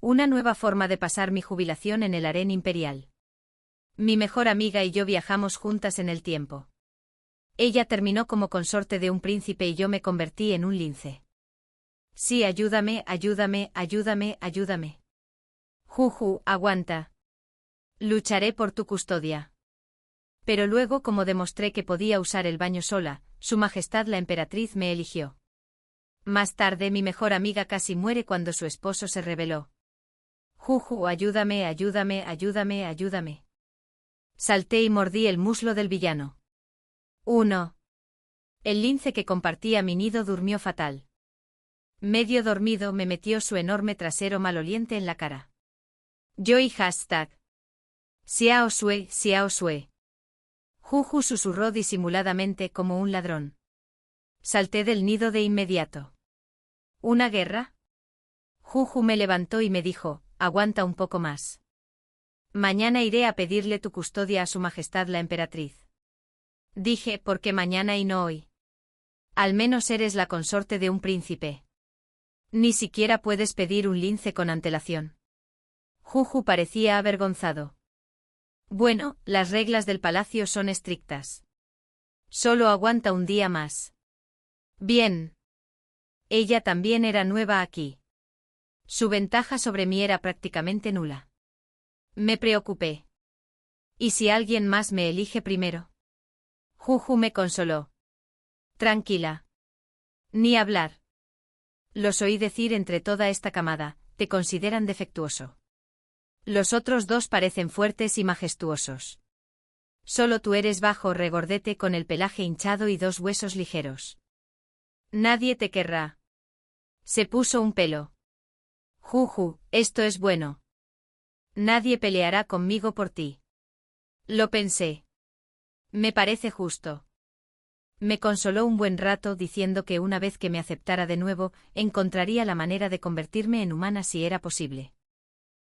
Una nueva forma de pasar mi jubilación en el harén imperial. Mi mejor amiga y yo viajamos juntas en el tiempo. Ella terminó como consorte de un príncipe y yo me convertí en un lince. Sí, ayúdame, ayúdame, ayúdame, ayúdame. Juju, aguanta. Lucharé por tu custodia. Pero luego, como demostré que podía usar el baño sola, Su Majestad la Emperatriz me eligió. Más tarde mi mejor amiga casi muere cuando su esposo se rebeló. Juju, ayúdame, ayúdame, ayúdame, ayúdame. Salté y mordí el muslo del villano. 1. El lince que compartía mi nido durmió fatal. Medio dormido me metió su enorme trasero maloliente en la cara. Yo y hashtag. Xiao Sue, Xiao Sue. Juju susurró disimuladamente como un ladrón. Salté del nido de inmediato. ¿Una guerra? Juju me levantó y me dijo, aguanta un poco más. Mañana iré a pedirle tu custodia a Su Majestad la Emperatriz. Dije, ¿por qué mañana y no hoy? Al menos eres la consorte de un príncipe. Ni siquiera puedes pedir un lince con antelación. Juju parecía avergonzado. Bueno, las reglas del palacio son estrictas. Solo aguanta un día más. Bien. Ella también era nueva aquí. Su ventaja sobre mí era prácticamente nula. Me preocupé. ¿Y si alguien más me elige primero? Juju me consoló. Tranquila. Ni hablar. Los oí decir entre toda esta camada, te consideran defectuoso. Los otros dos parecen fuertes y majestuosos. Solo tú eres bajo, regordete con el pelaje hinchado y dos huesos ligeros. Nadie te querrá. Se puso un pelo. Juju, esto es bueno. Nadie peleará conmigo por ti. Lo pensé. Me parece justo. Me consoló un buen rato diciendo que una vez que me aceptara de nuevo, encontraría la manera de convertirme en humana si era posible.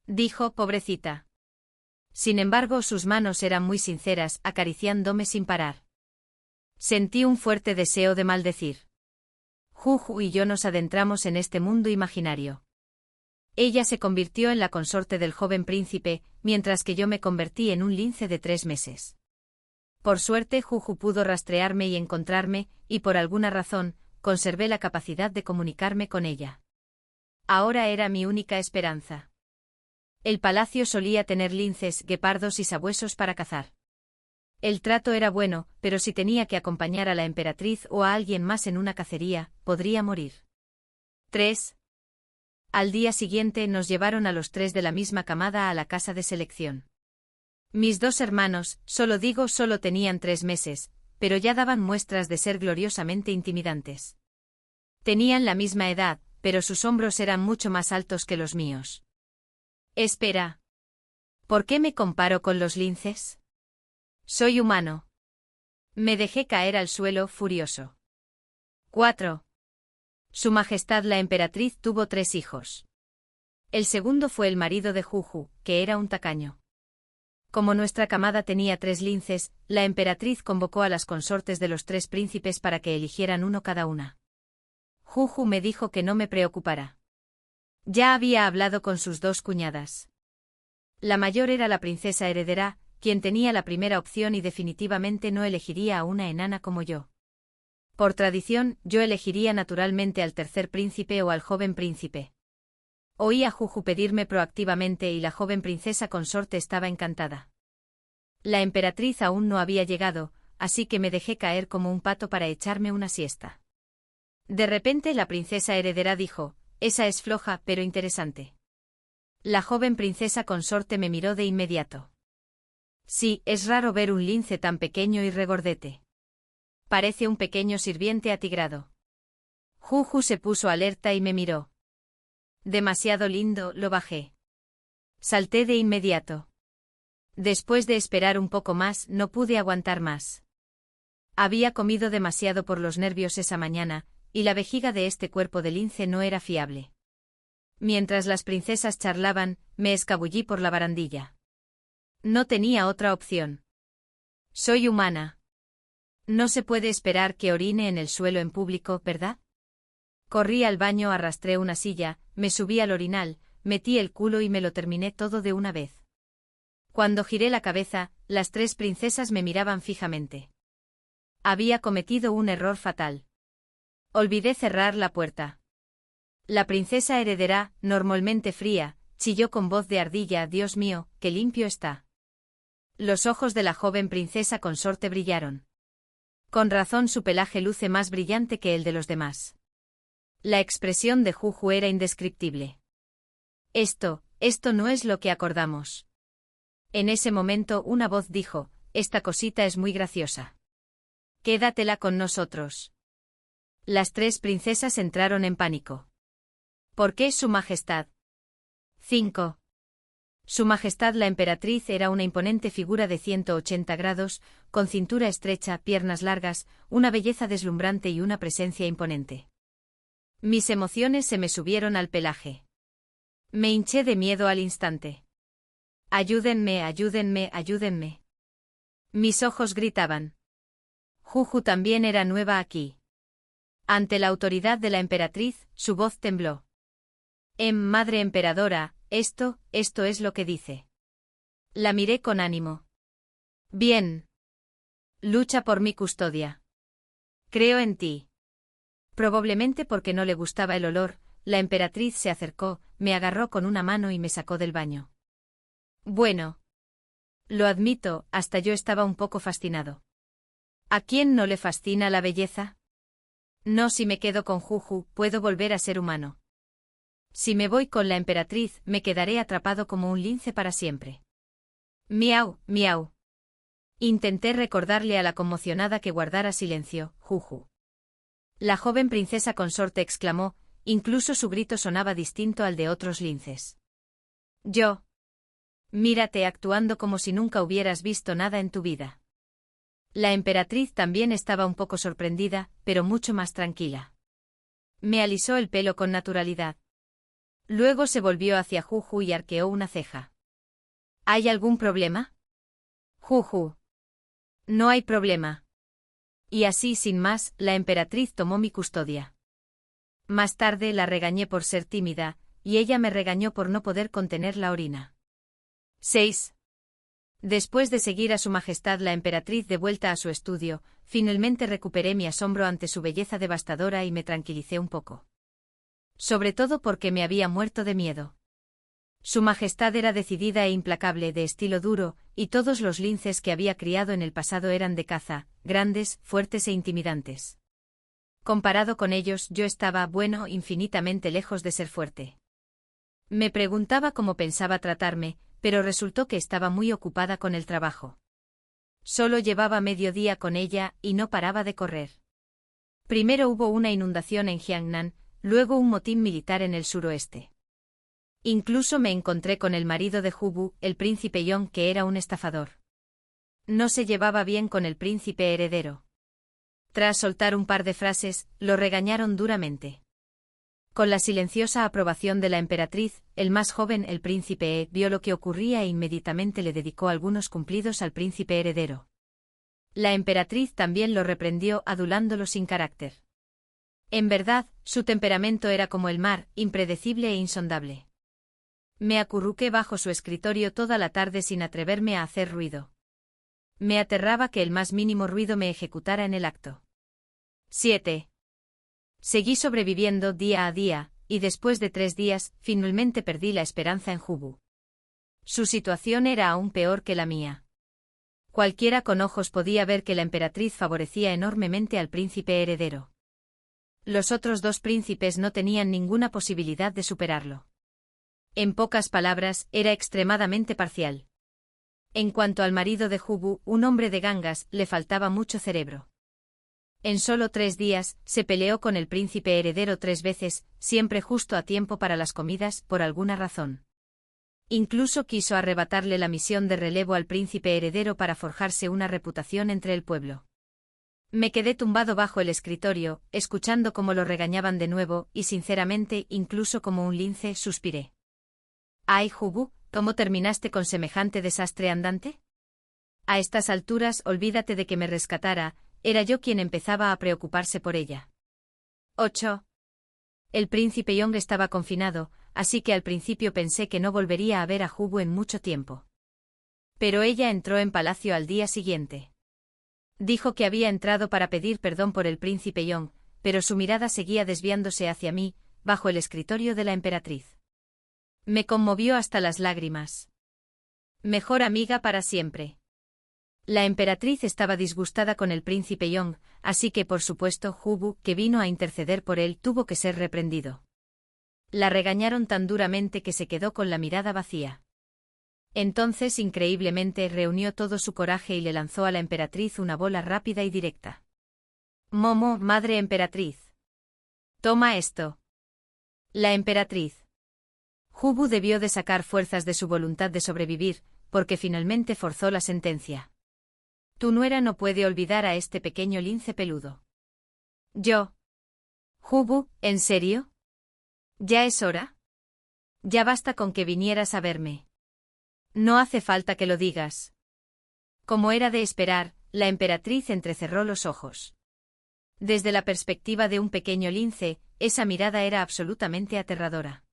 Dijo, pobrecita. Sin embargo, sus manos eran muy sinceras, acariciándome sin parar. Sentí un fuerte deseo de maldecir. Juju y yo nos adentramos en este mundo imaginario. Ella se convirtió en la consorte del joven príncipe, mientras que yo me convertí en un lince de 3 meses. Por suerte, Juju pudo rastrearme y encontrarme, y por alguna razón, conservé la capacidad de comunicarme con ella. Ahora era mi única esperanza. El palacio solía tener linces, guepardos y sabuesos para cazar. El trato era bueno, pero si tenía que acompañar a la emperatriz o a alguien más en una cacería, podría morir. 3. Al día siguiente nos llevaron a los 3 de la misma camada a la casa de selección. Mis 2 hermanos, solo tenían 3 meses, pero ya daban muestras de ser gloriosamente intimidantes. Tenían la misma edad, pero sus hombros eran mucho más altos que los míos. Espera. ¿Por qué me comparo con los linces? Soy humano. Me dejé caer al suelo, furioso. 4. Su Majestad la Emperatriz tuvo 3 hijos. El segundo fue el marido de Juju, que era un tacaño. Como nuestra camada tenía 3 linces, la emperatriz convocó a las consortes de los 3 príncipes para que eligieran uno cada una. Juju me dijo que no me preocupara. Ya había hablado con sus 2 cuñadas. La mayor era la princesa heredera, quien tenía la primera opción y definitivamente no elegiría a una enana como yo. Por tradición, yo elegiría naturalmente al tercer príncipe o al joven príncipe. Oí a Juju pedirme proactivamente y la joven princesa consorte estaba encantada. La emperatriz aún no había llegado, así que me dejé caer como un pato para echarme una siesta. De repente la princesa heredera dijo, esa es floja pero interesante. La joven princesa consorte me miró de inmediato. Sí, es raro ver un lince tan pequeño y regordete. Parece un pequeño sirviente atigrado. Juju se puso alerta y me miró. Demasiado lindo, lo bajé. Salté de inmediato. Después de esperar un poco más, no pude aguantar más. Había comido demasiado por los nervios esa mañana, y la vejiga de este cuerpo de lince no era fiable. Mientras las princesas charlaban, me escabullí por la barandilla. No tenía otra opción. Soy humana. No se puede esperar que orine en el suelo en público, ¿verdad? Corrí al baño, arrastré una silla, me subí al orinal, metí el culo y me lo terminé todo de una vez. Cuando giré la cabeza, las 3 princesas me miraban fijamente. Había cometido un error fatal. Olvidé cerrar la puerta. La princesa heredera, normalmente fría, chilló con voz de ardilla: «Dios mío, qué limpio está». Los ojos de la joven princesa consorte brillaron. Con razón su pelaje luce más brillante que el de los demás. La expresión de Juju era indescriptible. Esto no es lo que acordamos. En ese momento una voz dijo: «Esta cosita es muy graciosa. Quédatela con nosotros». Las 3 princesas entraron en pánico. ¿Por qué, Su Majestad? 5. Su Majestad la emperatriz era una imponente figura de 180 grados, con cintura estrecha, piernas largas, una belleza deslumbrante y una presencia imponente. Mis emociones se me subieron al pelaje. Me hinché de miedo al instante. «Ayúdenme, ayúdenme, ayúdenme». Mis ojos gritaban. Juju también era nueva aquí. Ante la autoridad de la emperatriz, su voz tembló. Madre emperadora, esto es lo que dice». La miré con ánimo. «Bien. Lucha por mi custodia. Creo en ti». Probablemente porque no le gustaba el olor, la emperatriz se acercó, me agarró con una mano y me sacó del baño. Bueno. Lo admito, hasta yo estaba un poco fascinado. ¿A quién no le fascina la belleza? No, si me quedo con Juju, puedo volver a ser humano. Si me voy con la emperatriz, me quedaré atrapado como un lince para siempre. Miau, miau. Intenté recordarle a la conmocionada que guardara silencio. Juju. La joven princesa consorte exclamó, incluso su grito sonaba distinto al de otros linces. Yo. Mírate actuando como si nunca hubieras visto nada en tu vida. La emperatriz también estaba un poco sorprendida, pero mucho más tranquila. Me alisó el pelo con naturalidad. Luego se volvió hacia Juju y arqueó una ceja. ¿Hay algún problema? Juju. No hay problema. Y así sin más, la emperatriz tomó mi custodia. Más tarde la regañé por ser tímida, y ella me regañó por no poder contener la orina. 6. Después de seguir a Su Majestad la emperatriz de vuelta a su estudio, finalmente recuperé mi asombro ante su belleza devastadora y me tranquilicé un poco. Sobre todo porque me había muerto de miedo. Su Majestad era decidida e implacable, de estilo duro, y todos los linces que había criado en el pasado eran de caza, grandes, fuertes e intimidantes. Comparado con ellos, yo estaba, bueno, infinitamente lejos de ser fuerte. Me preguntaba cómo pensaba tratarme, pero resultó que estaba muy ocupada con el trabajo. Solo llevaba medio día con ella y no paraba de correr. Primero hubo una inundación en Jiangnan, luego un motín militar en el suroeste. Incluso me encontré con el marido de Jubu, el príncipe Yong, que era un estafador. No se llevaba bien con el príncipe heredero. Tras soltar un par de frases, lo regañaron duramente. Con la silenciosa aprobación de la emperatriz, el más joven, el príncipe vio lo que ocurría e inmediatamente le dedicó algunos cumplidos al príncipe heredero. La emperatriz también lo reprendió adulándolo sin carácter. En verdad, su temperamento era como el mar, impredecible e insondable. Me acurruqué bajo su escritorio toda la tarde sin atreverme a hacer ruido. Me aterraba que el más mínimo ruido me ejecutara en el acto. 7. Seguí sobreviviendo día a día, y después de 3 días, finalmente perdí la esperanza en Jubu. Su situación era aún peor que la mía. Cualquiera con ojos podía ver que la emperatriz favorecía enormemente al príncipe heredero. Los otros 2 príncipes no tenían ninguna posibilidad de superarlo. En pocas palabras, era extremadamente parcial. En cuanto al marido de Jubu, un hombre de gangas, le faltaba mucho cerebro. En solo 3 días, se peleó con el príncipe heredero 3 veces, siempre justo a tiempo para las comidas, por alguna razón. Incluso quiso arrebatarle la misión de relevo al príncipe heredero para forjarse una reputación entre el pueblo. Me quedé tumbado bajo el escritorio, escuchando cómo lo regañaban de nuevo, y sinceramente, incluso como un lince, suspiré. «Ay, Jubu, ¿cómo terminaste con semejante desastre andante? A estas alturas, olvídate de que me rescatara, era yo quien empezaba a preocuparse por ella». 8. El príncipe Yong estaba confinado, así que al principio pensé que no volvería a ver a Jubu en mucho tiempo. Pero ella entró en palacio al día siguiente. Dijo que había entrado para pedir perdón por el príncipe Yong, pero su mirada seguía desviándose hacia mí, bajo el escritorio de la emperatriz. Me conmovió hasta las lágrimas. Mejor amiga para siempre. La emperatriz estaba disgustada con el príncipe Yong, así que por supuesto Jubu, que vino a interceder por él, tuvo que ser reprendido. La regañaron tan duramente que se quedó con la mirada vacía. Entonces, increíblemente, reunió todo su coraje y le lanzó a la emperatriz una bola rápida y directa. Momo, madre emperatriz. Toma esto. La emperatriz. Jubu debió de sacar fuerzas de su voluntad de sobrevivir, porque finalmente forzó la sentencia. Tu nuera no puede olvidar a este pequeño lince peludo. Yo. Jubu, ¿en serio? ¿Ya es hora? Ya basta con que vinieras a verme. No hace falta que lo digas. Como era de esperar, la emperatriz entrecerró los ojos. Desde la perspectiva de un pequeño lince, esa mirada era absolutamente aterradora.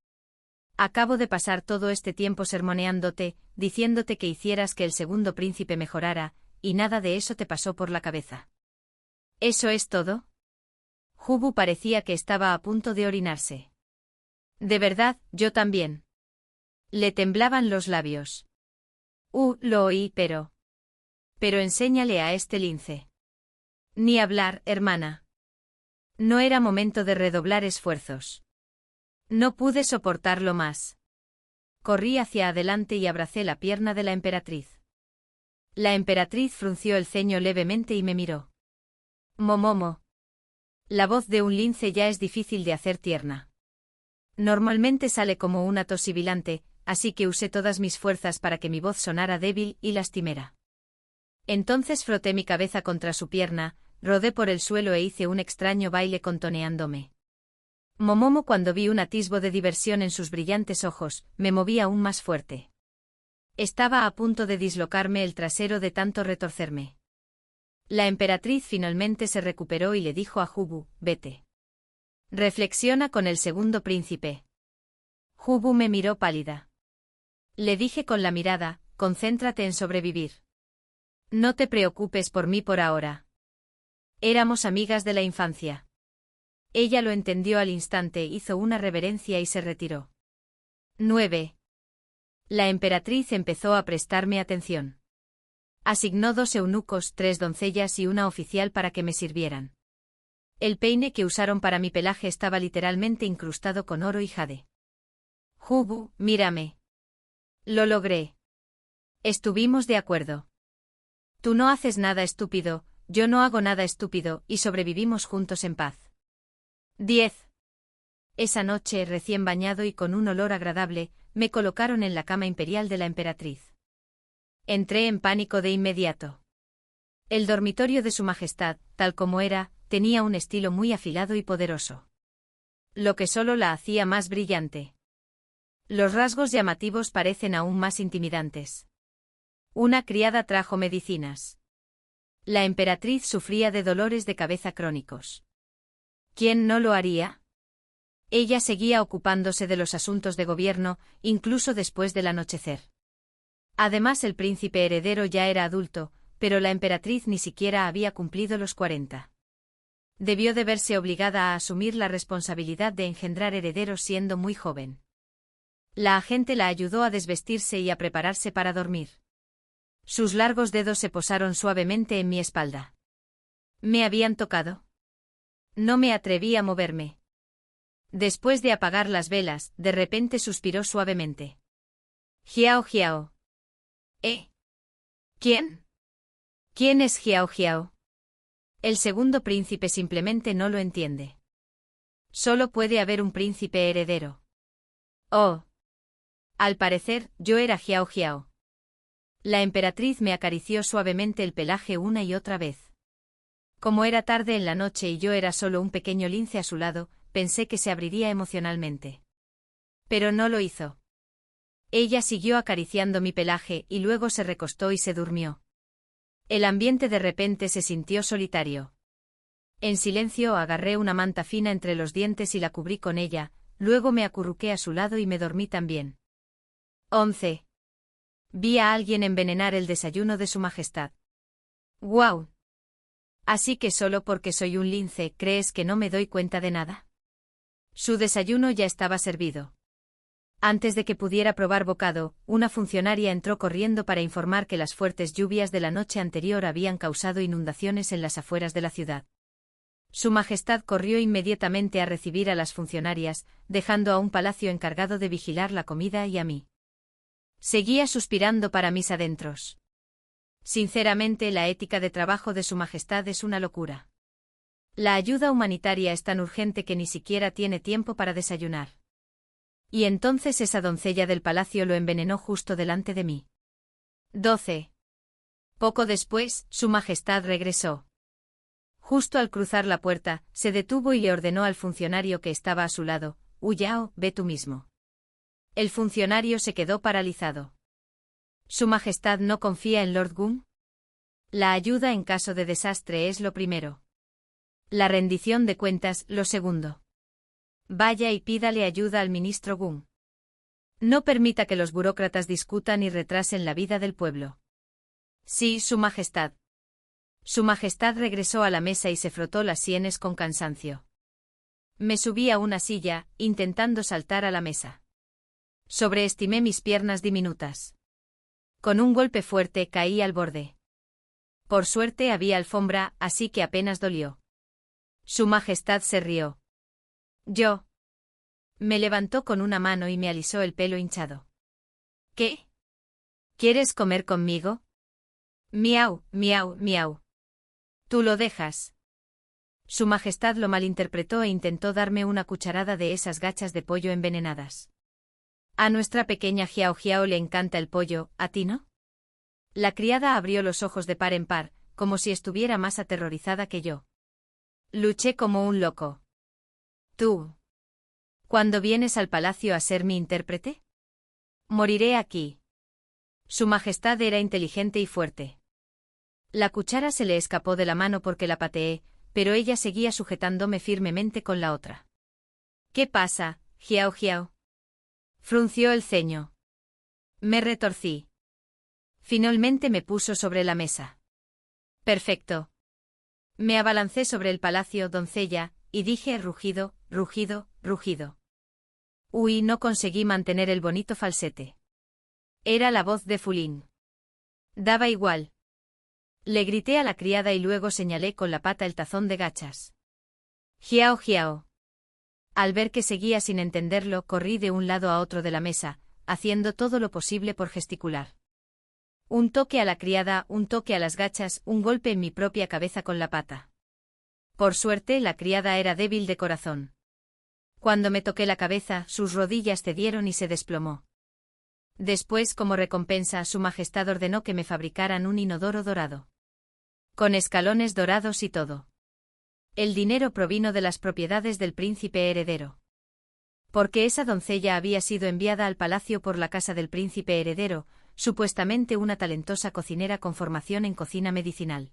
Acabo de pasar todo este tiempo sermoneándote, diciéndote que hicieras que el segundo príncipe mejorara, y nada de eso te pasó por la cabeza. ¿Eso es todo? Jubu parecía que estaba a punto de orinarse. De verdad, yo también. Le temblaban los labios. Lo oí, pero... Pero enséñale a este lince. Ni hablar, hermana. No era momento de redoblar esfuerzos. No pude soportarlo más. Corrí hacia adelante y abracé la pierna de la emperatriz. La emperatriz frunció el ceño levemente y me miró. Momomo. La voz de un lince ya es difícil de hacer tierna. Normalmente sale como una tos sibilante, así que usé todas mis fuerzas para que mi voz sonara débil y lastimera. Entonces froté mi cabeza contra su pierna, rodé por el suelo e hice un extraño baile contoneándome. Momomo, cuando vi un atisbo de diversión en sus brillantes ojos, me moví aún más fuerte. Estaba a punto de dislocarme el trasero de tanto retorcerme. La emperatriz finalmente se recuperó y le dijo a Jubu, vete. Reflexiona con el segundo príncipe. Jubu me miró pálida. Le dije con la mirada, concéntrate en sobrevivir. No te preocupes por mí por ahora. Éramos amigas de la infancia. Ella lo entendió al instante, hizo una reverencia y se retiró. 9. La emperatriz empezó a prestarme atención. Asignó 2 eunucos, 3 doncellas y una oficial para que me sirvieran. El peine que usaron para mi pelaje estaba literalmente incrustado con oro y jade. Jubu, mírame. Lo logré. Estuvimos de acuerdo. Tú no haces nada estúpido, yo no hago nada estúpido, y sobrevivimos juntos en paz. 10. Esa noche, recién bañado y con un olor agradable, me colocaron en la cama imperial de la emperatriz. Entré en pánico de inmediato. El dormitorio de su majestad, tal como era, tenía un estilo muy afilado y poderoso. Lo que solo la hacía más brillante. Los rasgos llamativos parecen aún más intimidantes. Una criada trajo medicinas. La emperatriz sufría de dolores de cabeza crónicos. ¿Quién no lo haría? Ella seguía ocupándose de los asuntos de gobierno, incluso después del anochecer. Además, el príncipe heredero ya era adulto, pero la emperatriz ni siquiera había cumplido los 40. Debió de verse obligada a asumir la responsabilidad de engendrar herederos siendo muy joven. La agente la ayudó a desvestirse y a prepararse para dormir. Sus largos dedos se posaron suavemente en mi espalda. ¿Me habían tocado? No me atreví a moverme. Después de apagar las velas, de repente suspiró suavemente. Jiao Jiao. ¿Quién? ¿Quién es Jiao Jiao? El segundo príncipe simplemente no lo entiende. Solo puede haber un príncipe heredero. Oh. Al parecer, yo era Jiao Jiao. La emperatriz me acarició suavemente el pelaje una y otra vez. Como era tarde en la noche y yo era solo un pequeño lince a su lado, pensé que se abriría emocionalmente. Pero no lo hizo. Ella siguió acariciando mi pelaje y luego se recostó y se durmió. El ambiente de repente se sintió solitario. En silencio agarré una manta fina entre los dientes y la cubrí con ella, luego me acurruqué a su lado y me dormí también. 11. Vi a alguien envenenar el desayuno de Su Majestad. ¡Guau! Así que solo porque soy un lince, ¿crees que no me doy cuenta de nada? Su desayuno ya estaba servido. Antes de que pudiera probar bocado, una funcionaria entró corriendo para informar que las fuertes lluvias de la noche anterior habían causado inundaciones en las afueras de la ciudad. Su Majestad corrió inmediatamente a recibir a las funcionarias, dejando a un palacio encargado de vigilar la comida y a mí. Seguía suspirando para mis adentros. Sinceramente, la ética de trabajo de Su Majestad es una locura. La ayuda humanitaria es tan urgente que ni siquiera tiene tiempo para desayunar. Y entonces esa doncella del palacio lo envenenó justo delante de mí. 12. Poco después, Su Majestad regresó. Justo al cruzar la puerta, se detuvo y le ordenó al funcionario que estaba a su lado: Huyao, ve tú mismo. El funcionario se quedó paralizado. ¿Su Majestad no confía en Lord Gunn? La ayuda en caso de desastre es lo primero. La rendición de cuentas, lo segundo. Vaya y pídale ayuda al ministro Gunn. No permita que los burócratas discutan y retrasen la vida del pueblo. Sí, Su Majestad. Su Majestad regresó a la mesa y se frotó las sienes con cansancio. Me subí a una silla, intentando saltar a la mesa. Sobreestimé mis piernas diminutas. Con un golpe fuerte caí al borde. Por suerte había alfombra, así que apenas dolió. Su Majestad se rió. Yo. Me levantó con una mano y me alisó el pelo hinchado. ¿Qué? ¿Quieres comer conmigo? Miau, miau, miau. Tú lo dejas. Su Majestad lo malinterpretó e intentó darme una cucharada de esas gachas de pollo envenenadas. A nuestra pequeña Xiao Xiao le encanta el pollo, ¿a ti no? La criada abrió los ojos de par en par, como si estuviera más aterrorizada que yo. Luché como un loco. ¿Tú? ¿Cuándo vienes al palacio a ser mi intérprete? Moriré aquí. Su Majestad era inteligente y fuerte. La cuchara se le escapó de la mano porque la pateé, pero ella seguía sujetándome firmemente con la otra. ¿Qué pasa, Xiao Xiao? Frunció el ceño. Me retorcí. Finalmente me puso sobre la mesa. Perfecto. Me abalancé sobre el palacio, doncella, y dije rugido, rugido, rugido. Uy, no conseguí mantener el bonito falsete. Era la voz de Fulín. Daba igual. Le grité a la criada y luego señalé con la pata el tazón de gachas. Xiao Xiao. Al ver que seguía sin entenderlo, corrí de un lado a otro de la mesa, haciendo todo lo posible por gesticular. Un toque a la criada, un toque a las gachas, un golpe en mi propia cabeza con la pata. Por suerte, la criada era débil de corazón. Cuando me toqué la cabeza, sus rodillas cedieron y se desplomó. Después, como recompensa, Su Majestad ordenó que me fabricaran un inodoro dorado. Con escalones dorados y todo. El dinero provino de las propiedades del príncipe heredero. Porque esa doncella había sido enviada al palacio por la casa del príncipe heredero, supuestamente una talentosa cocinera con formación en cocina medicinal.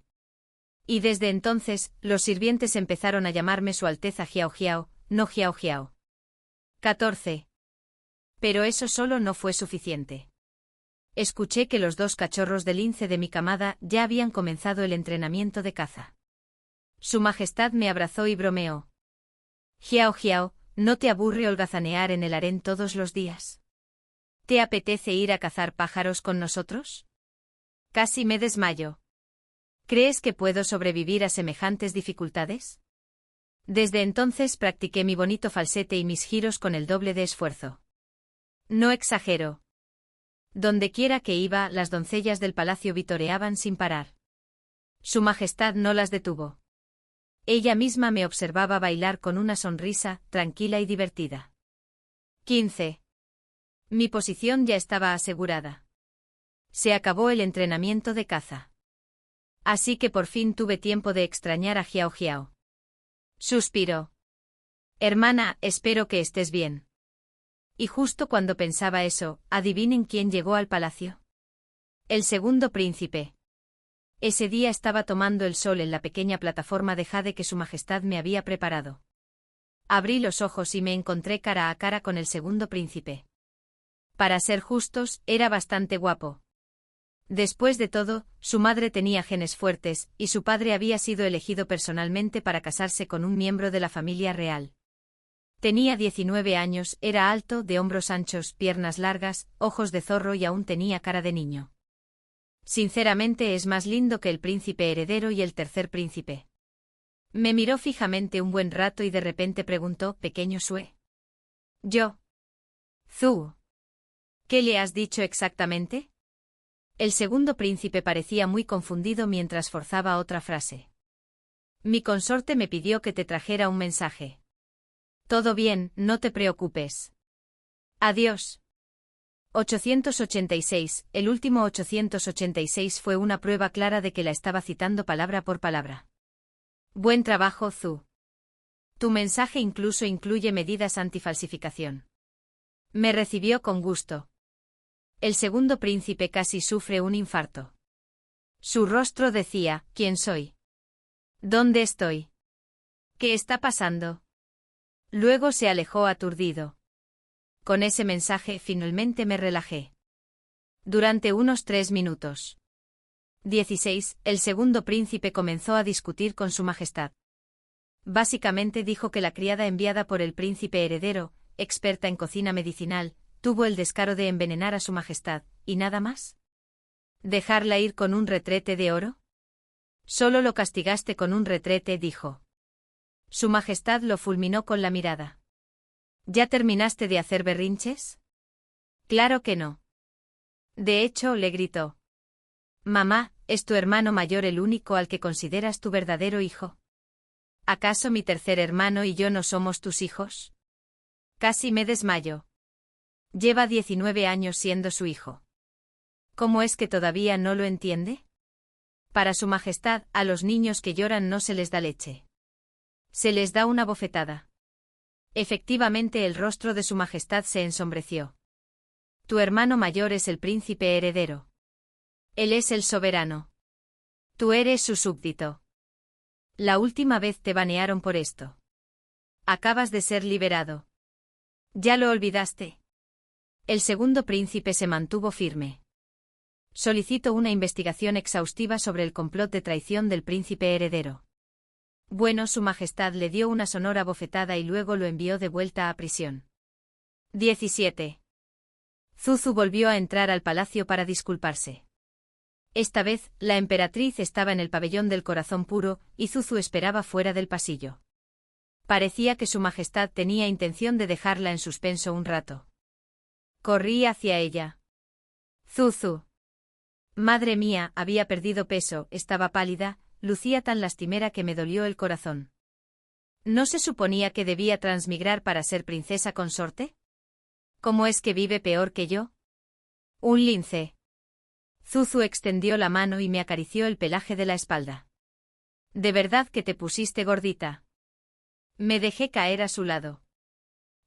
Y desde entonces, los sirvientes empezaron a llamarme Su Alteza Xiao Xiao, no Xiao Xiao. 14. Pero eso solo no fue suficiente. Escuché que los 2 cachorros de lince de mi camada ya habían comenzado el entrenamiento de caza. Su Majestad me abrazó y bromeó. Xiao Xiao, ¿no te aburre holgazanear en el harén todos los días? ¿Te apetece ir a cazar pájaros con nosotros? Casi me desmayo. ¿Crees que puedo sobrevivir a semejantes dificultades? Desde entonces practiqué mi bonito falsete y mis giros con el doble de esfuerzo. No exagero. Dondequiera que iba, las doncellas del palacio vitoreaban sin parar. Su Majestad no las detuvo. Ella misma me observaba bailar con una sonrisa, tranquila y divertida. 15. Mi posición ya estaba asegurada. Se acabó el entrenamiento de caza. Así que por fin tuve tiempo de extrañar a Xiao Xiao. Suspiró. Hermana, espero que estés bien. Y justo cuando pensaba eso, ¿adivinen quién llegó al palacio? El segundo príncipe. Ese día estaba tomando el sol en la pequeña plataforma de jade que Su Majestad me había preparado. Abrí los ojos y me encontré cara a cara con el segundo príncipe. Para ser justos, era bastante guapo. Después de todo, su madre tenía genes fuertes, y su padre había sido elegido personalmente para casarse con un miembro de la familia real. Tenía 19 años, era alto, de hombros anchos, piernas largas, ojos de zorro y aún tenía cara de niño. Sinceramente es más lindo que el príncipe heredero y el tercer príncipe. Me miró fijamente un buen rato y de repente preguntó, «¿Pequeño Sue?» Yo. «Zhu. ¿Qué le has dicho exactamente?» El segundo príncipe parecía muy confundido mientras forzaba otra frase. «Mi consorte me pidió que te trajera un mensaje». «Todo bien, no te preocupes. Adiós». 886, el último 886 fue una prueba clara de que la estaba citando palabra por palabra. Buen trabajo, Zhu. Tu mensaje incluso incluye medidas antifalsificación. Me recibió con gusto. El segundo príncipe casi sufre un infarto. Su rostro decía, ¿quién soy? ¿Dónde estoy? ¿Qué está pasando? Luego se alejó aturdido. Con ese mensaje finalmente me relajé. Durante unos 3 minutos. 16. El segundo príncipe comenzó a discutir con su majestad. Básicamente dijo que la criada enviada por el príncipe heredero, experta en cocina medicinal, tuvo el descaro de envenenar a su majestad, ¿y nada más? ¿Dejarla ir con un retrete de oro? Solo lo castigaste con un retrete, dijo. Su majestad lo fulminó con la mirada. ¿Ya terminaste de hacer berrinches? Claro que no. De hecho, le gritó. Mamá, ¿es tu hermano mayor el único al que consideras tu verdadero hijo? ¿Acaso mi tercer hermano y yo no somos tus hijos? Casi me desmayo. Lleva 19 años siendo su hijo. ¿Cómo es que todavía no lo entiende? Para su majestad, a los niños que lloran no se les da leche. Se les da una bofetada. Efectivamente, el rostro de su majestad se ensombreció. Tu hermano mayor es el príncipe heredero. Él es el soberano. Tú eres su súbdito. La última vez te banearon por esto. Acabas de ser liberado. ¿Ya lo olvidaste? El segundo príncipe se mantuvo firme. Solicito una investigación exhaustiva sobre el complot de traición del príncipe heredero. Bueno, su majestad le dio una sonora bofetada y luego lo envió de vuelta a prisión. 17. Zuzu volvió a entrar al palacio para disculparse. Esta vez, la emperatriz estaba en el pabellón del corazón puro, y Zuzu esperaba fuera del pasillo. Parecía que su majestad tenía intención de dejarla en suspenso un rato. Corrí hacia ella. Zuzu. Madre mía, había perdido peso, estaba pálida, lucía tan lastimera que me dolió el corazón. ¿No se suponía que debía transmigrar para ser princesa consorte? ¿Cómo es que vive peor que yo? Un lince. Zuzu extendió la mano y me acarició el pelaje de la espalda. ¿De verdad que te pusiste gordita? Me dejé caer a su lado.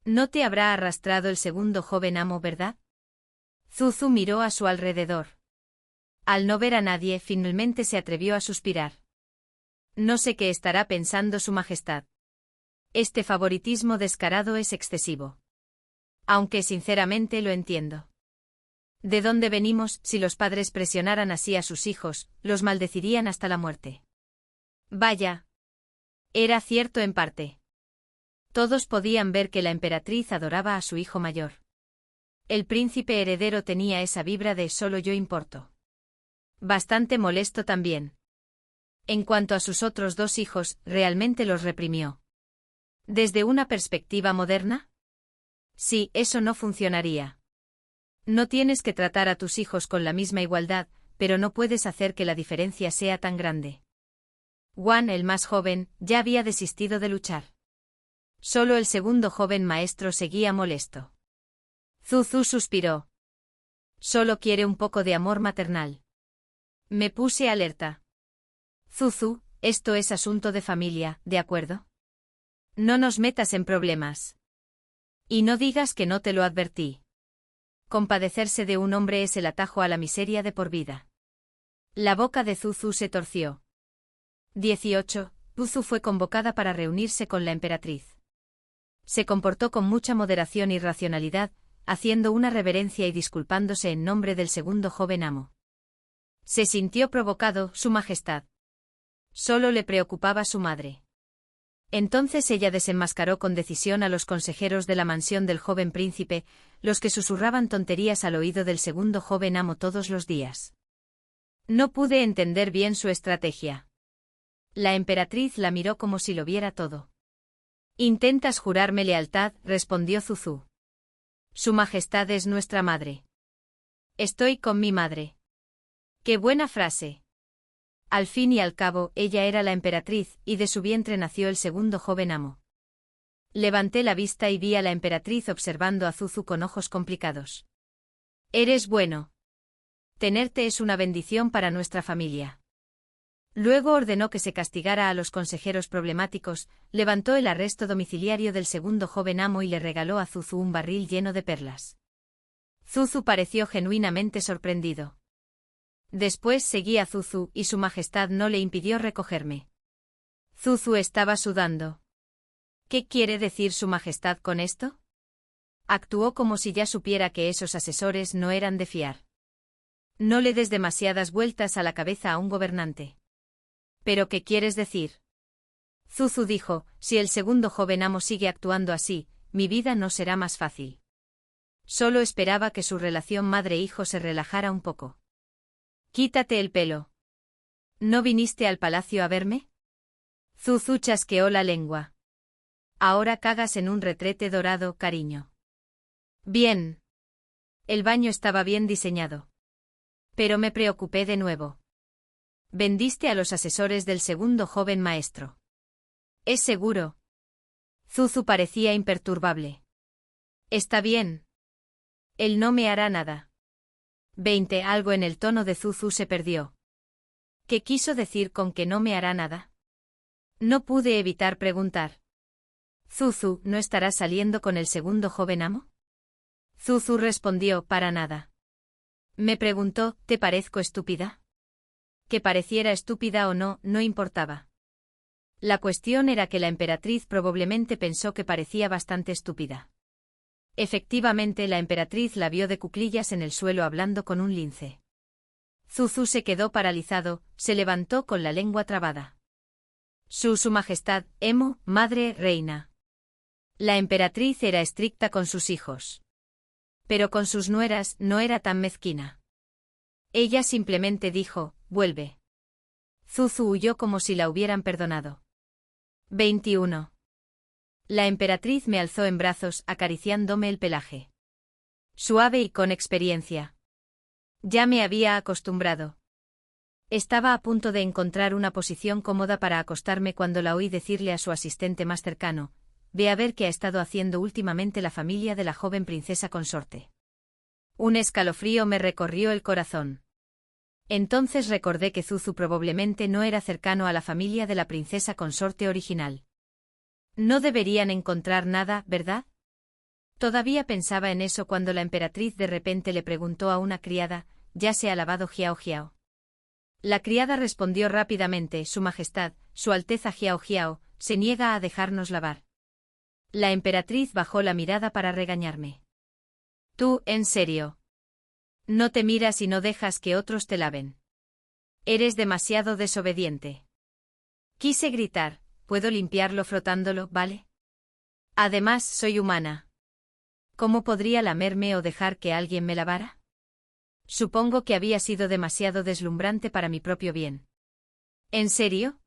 No te habrá arrastrado el segundo joven amo, ¿verdad? Zuzu miró a su alrededor. Al no ver a nadie, finalmente se atrevió a suspirar. No sé qué estará pensando su majestad. Este favoritismo descarado es excesivo. Aunque sinceramente lo entiendo. ¿De dónde venimos? Si los padres presionaran así a sus hijos, los maldecirían hasta la muerte. Vaya. Era cierto en parte. Todos podían ver que la emperatriz adoraba a su hijo mayor. El príncipe heredero tenía esa vibra de solo yo importo. Bastante molesto también. En cuanto a sus otros 2 hijos, realmente los reprimió. ¿Desde una perspectiva moderna? Sí, eso no funcionaría. No tienes que tratar a tus hijos con la misma igualdad, pero no puedes hacer que la diferencia sea tan grande. Wan, el más joven, ya había desistido de luchar. Solo el segundo joven maestro seguía molesto. Zuzu suspiró. Solo quiere un poco de amor maternal. Me puse alerta. Zuzu, esto es asunto de familia, ¿de acuerdo? No nos metas en problemas. Y no digas que no te lo advertí. Compadecerse de un hombre es el atajo a la miseria de por vida. La boca de Zuzu se torció. 18. Zuzu fue convocada para reunirse con la emperatriz. Se comportó con mucha moderación y racionalidad, haciendo una reverencia y disculpándose en nombre del segundo joven amo. Se sintió provocado, Su Majestad. Solo le preocupaba su madre. Entonces ella desenmascaró con decisión a los consejeros de la mansión del joven príncipe, los que susurraban tonterías al oído del segundo joven amo todos los días. No pude entender bien su estrategia. La emperatriz la miró como si lo viera todo. «¿Intentas jurarme lealtad?», respondió Zuzu. «Su Majestad es nuestra madre». «Estoy con mi madre». «¡Qué buena frase!». Al fin y al cabo, ella era la emperatriz, y de su vientre nació el segundo joven amo. Levanté la vista y vi a la emperatriz observando a Zuzu con ojos complicados. «Eres bueno. Tenerte es una bendición para nuestra familia». Luego ordenó que se castigara a los consejeros problemáticos, levantó el arresto domiciliario del segundo joven amo y le regaló a Zuzu un barril lleno de perlas. Zuzu pareció genuinamente sorprendido. Después seguí a Zuzu y Su Majestad no le impidió recogerme. Zuzu estaba sudando. ¿Qué quiere decir Su Majestad con esto? Actuó como si ya supiera que esos asesores no eran de fiar. No le des demasiadas vueltas a la cabeza a un gobernante. ¿Pero qué quieres decir? Zuzu dijo, si el segundo joven amo sigue actuando así, mi vida no será más fácil. Solo esperaba que su relación madre-hijo se relajara un poco. Quítate el pelo. ¿No viniste al palacio a verme? Zuzu chasqueó la lengua. Ahora cagas en un retrete dorado, cariño. Bien. El baño estaba bien diseñado. Pero me preocupé de nuevo. Vendiste a los asesores del segundo joven maestro. ¿Es seguro? Zuzu parecía imperturbable. Está bien. Él no me hará nada. 20. Algo en el tono de Zuzu se perdió. ¿Qué quiso decir con que no me hará nada? No pude evitar preguntar. Zuzu, ¿no estarás saliendo con el segundo joven amo? Zuzu respondió, para nada. Me preguntó, ¿te parezco estúpida? Que pareciera estúpida o no, no importaba. La cuestión era que la emperatriz probablemente pensó que parecía bastante estúpida. Efectivamente, la emperatriz la vio de cuclillas en el suelo hablando con un lince. Zuzu se quedó paralizado, se levantó con la lengua trabada. Su Majestad, Emo, madre, reina. La emperatriz era estricta con sus hijos. Pero con sus nueras no era tan mezquina. Ella simplemente dijo, vuelve. Zuzu huyó como si la hubieran perdonado. 21. La emperatriz me alzó en brazos, acariciándome el pelaje. Suave y con experiencia. Ya me había acostumbrado. Estaba a punto de encontrar una posición cómoda para acostarme cuando la oí decirle a su asistente más cercano, ve a ver qué ha estado haciendo últimamente la familia de la joven princesa consorte. Un escalofrío me recorrió el corazón. Entonces recordé que Zuzu probablemente no era cercano a la familia de la princesa consorte original. No deberían encontrar nada, ¿verdad? Todavía pensaba en eso cuando la emperatriz de repente le preguntó a una criada, ¿ya se ha lavado Jiao Jiao? La criada respondió rápidamente, Su Majestad, Su Alteza Jiao Jiao, se niega a dejarnos lavar. La emperatriz bajó la mirada para regañarme. Tú, en serio. No te miras y no dejas que otros te laven. Eres demasiado desobediente. Quise gritar, puedo limpiarlo frotándolo, ¿vale? Además, soy humana. ¿Cómo podría lamerme o dejar que alguien me lavara? Supongo que había sido demasiado deslumbrante para mi propio bien. ¿En serio?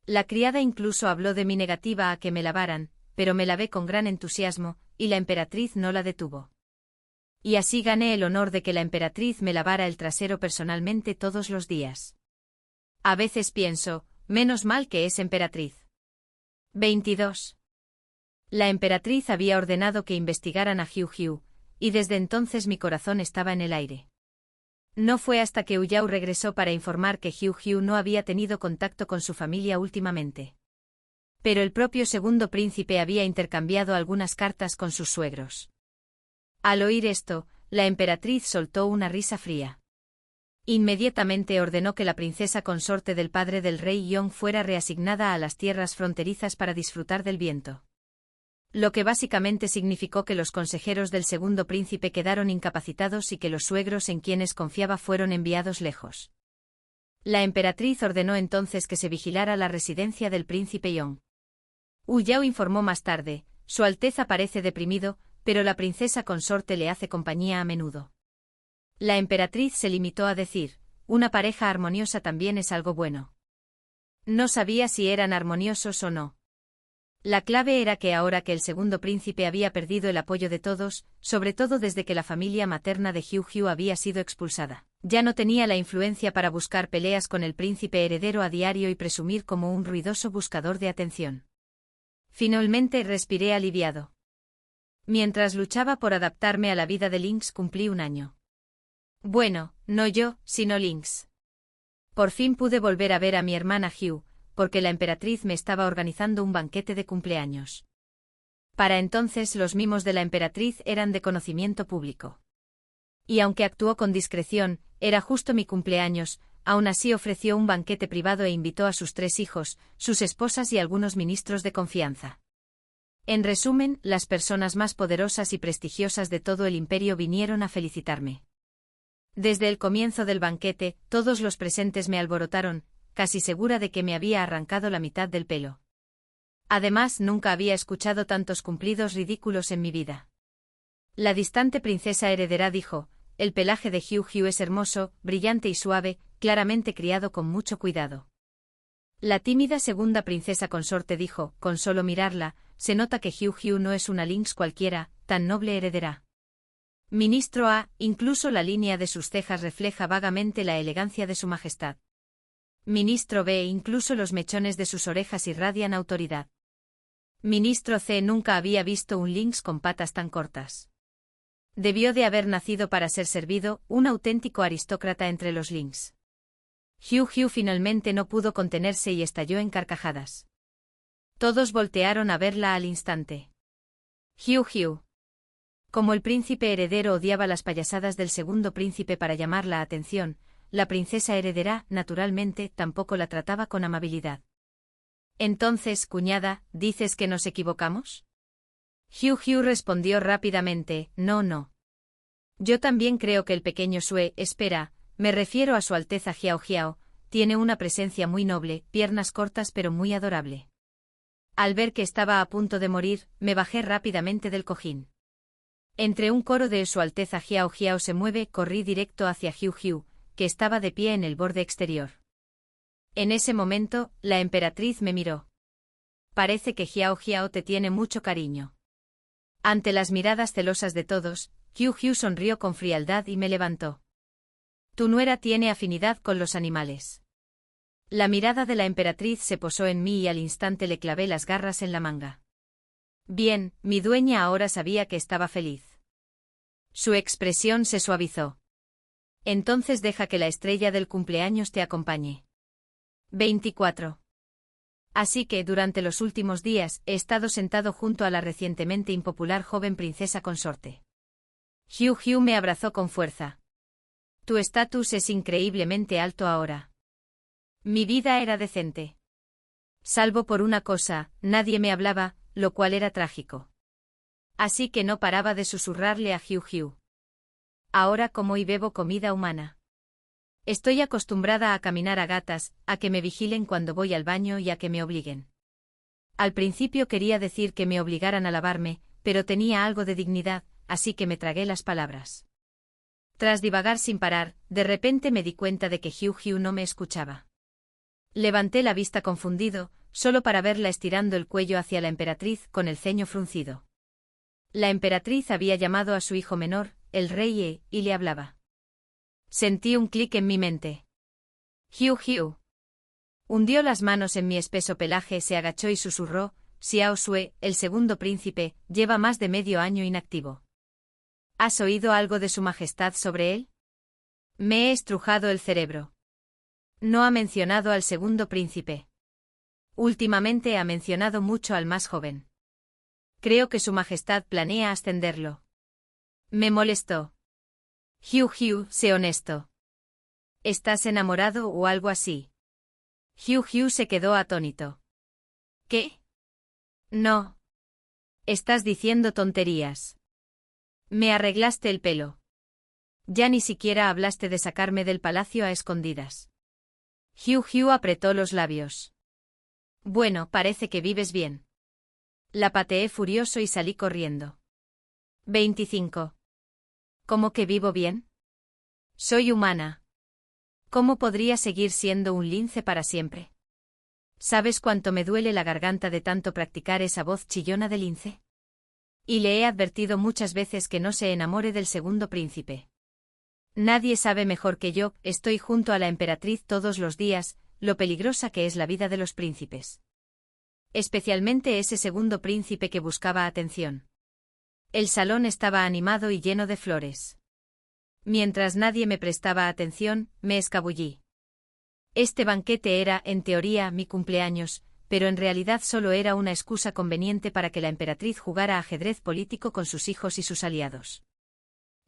La criada incluso habló de mi negativa a que me lavaran, pero me lavé con gran entusiasmo, y la emperatriz no la detuvo. Y así gané el honor de que la emperatriz me lavara el trasero personalmente todos los días. A veces pienso, menos mal que es emperatriz. 22. La emperatriz había ordenado que investigaran a Hiu Hiu, y desde entonces mi corazón estaba en el aire. No fue hasta que Uyao regresó para informar que Hiu Hiu no había tenido contacto con su familia últimamente. Pero el propio segundo príncipe había intercambiado algunas cartas con sus suegros. Al oír esto, la emperatriz soltó una risa fría. Inmediatamente ordenó que la princesa consorte del padre del rey Yong fuera reasignada a las tierras fronterizas para disfrutar del viento. Lo que básicamente significó que los consejeros del segundo príncipe quedaron incapacitados y que los suegros en quienes confiaba fueron enviados lejos. La emperatriz ordenó entonces que se vigilara la residencia del príncipe Yong. Hu Yao informó más tarde, Su Alteza parece deprimido, pero la princesa consorte le hace compañía a menudo. La emperatriz se limitó a decir, una pareja armoniosa también es algo bueno. No sabía si eran armoniosos o no. La clave era que ahora que el segundo príncipe había perdido el apoyo de todos, sobre todo desde que la familia materna de Hyuhyu había sido expulsada, ya no tenía la influencia para buscar peleas con el príncipe heredero a diario y presumir como un ruidoso buscador de atención. Finalmente respiré aliviado. Mientras luchaba por adaptarme a la vida de Lynx cumplí un año. Bueno, no yo, sino Lynx. Por fin pude volver a ver a mi hermana Hugh, porque la emperatriz me estaba organizando un banquete de cumpleaños. Para entonces los mimos de la emperatriz eran de conocimiento público. Y aunque actuó con discreción, era justo mi cumpleaños, aún así ofreció un banquete privado e invitó a sus 3 hijos, sus esposas y algunos ministros de confianza. En resumen, las personas más poderosas y prestigiosas de todo el imperio vinieron a felicitarme. Desde el comienzo del banquete, todos los presentes me alborotaron, casi segura de que me había arrancado la mitad del pelo. Además, nunca había escuchado tantos cumplidos ridículos en mi vida. La distante princesa heredera dijo, el pelaje de Hyuhyu es hermoso, brillante y suave, claramente criado con mucho cuidado. La tímida segunda princesa consorte dijo, con solo mirarla, se nota que Hyuhyu no es una lynx cualquiera, tan noble heredera. Ministro A, incluso la línea de sus cejas refleja vagamente la elegancia de su majestad. Ministro B, incluso los mechones de sus orejas irradian autoridad. Ministro C, nunca había visto un lynx con patas tan cortas. Debió de haber nacido para ser servido, un auténtico aristócrata entre los lynx. Hyuhyu finalmente no pudo contenerse y estalló en carcajadas. Todos voltearon a verla al instante. Hyuhyu. Como el príncipe heredero odiaba las payasadas del segundo príncipe para llamar la atención, la princesa heredera, naturalmente, tampoco la trataba con amabilidad. Entonces, cuñada, ¿dices que nos equivocamos? Hyuhyu respondió rápidamente, no. Yo también creo que el pequeño Sue, espera, me refiero a su Alteza Xiao, tiene una presencia muy noble, piernas cortas pero muy adorable. Al ver que estaba a punto de morir, me bajé rápidamente del cojín. Entre un coro de Su Alteza Xiao se mueve, corrí directo hacia Hyuhyu, que estaba de pie en el borde exterior. En ese momento, la emperatriz me miró. Parece que Xiao te tiene mucho cariño. Ante las miradas celosas de todos, Hyuhyu sonrió con frialdad y me levantó. Tu nuera tiene afinidad con los animales. La mirada de la emperatriz se posó en mí y al instante le clavé las garras en la manga. Bien, mi dueña ahora sabía que estaba feliz. Su expresión se suavizó. Entonces deja que la estrella del cumpleaños te acompañe. 24. Así que, durante los últimos días, he estado sentado junto a la recientemente impopular joven princesa consorte. Hyuhyu me abrazó con fuerza. Tu estatus es increíblemente alto ahora. Mi vida era decente. Salvo por una cosa, nadie me hablaba, lo cual era trágico. Así que no paraba de susurrarle a Hyuhyu. Ahora como y bebo comida humana. Estoy acostumbrada a caminar a gatas, a que me vigilen cuando voy al baño y a que me obliguen. Al principio quería decir que me obligaran a lavarme, pero tenía algo de dignidad, así que me tragué las palabras. Tras divagar sin parar, de repente me di cuenta de que Hyuhyu no me escuchaba. Levanté la vista confundido, solo para verla estirando el cuello hacia la emperatriz con el ceño fruncido. La emperatriz había llamado a su hijo menor, el rey y le hablaba. Sentí un clic en mi mente. Hyuhyu. Hundió las manos en mi espeso pelaje, se agachó y susurró, Xiao Sue, el segundo príncipe, lleva más de medio año inactivo. ¿Has oído algo de su majestad sobre él? Me he estrujado el cerebro. No ha mencionado al segundo príncipe. Últimamente ha mencionado mucho al más joven. Creo que su majestad planea ascenderlo. Me molestó. Hyuhyu, sé honesto. ¿Estás enamorado o algo así? Hyuhyu se quedó atónito. ¿Qué? No. Estás diciendo tonterías. Me arreglaste el pelo. Ya ni siquiera hablaste de sacarme del palacio a escondidas. Hugh apretó los labios. Bueno, parece que vives bien. La pateé furioso y salí corriendo. 25. ¿Cómo que vivo bien? Soy humana. ¿Cómo podría seguir siendo un lince para siempre? ¿Sabes cuánto me duele la garganta de tanto practicar esa voz chillona de lince? Y le he advertido muchas veces que no se enamore del segundo príncipe. Nadie sabe mejor que yo, estoy junto a la emperatriz todos los días, lo peligrosa que es la vida de los príncipes. Especialmente ese segundo príncipe que buscaba atención. El salón estaba animado y lleno de flores. Mientras nadie me prestaba atención, me escabullí. Este banquete era, en teoría, mi cumpleaños, pero en realidad solo era una excusa conveniente para que la emperatriz jugara ajedrez político con sus hijos y sus aliados.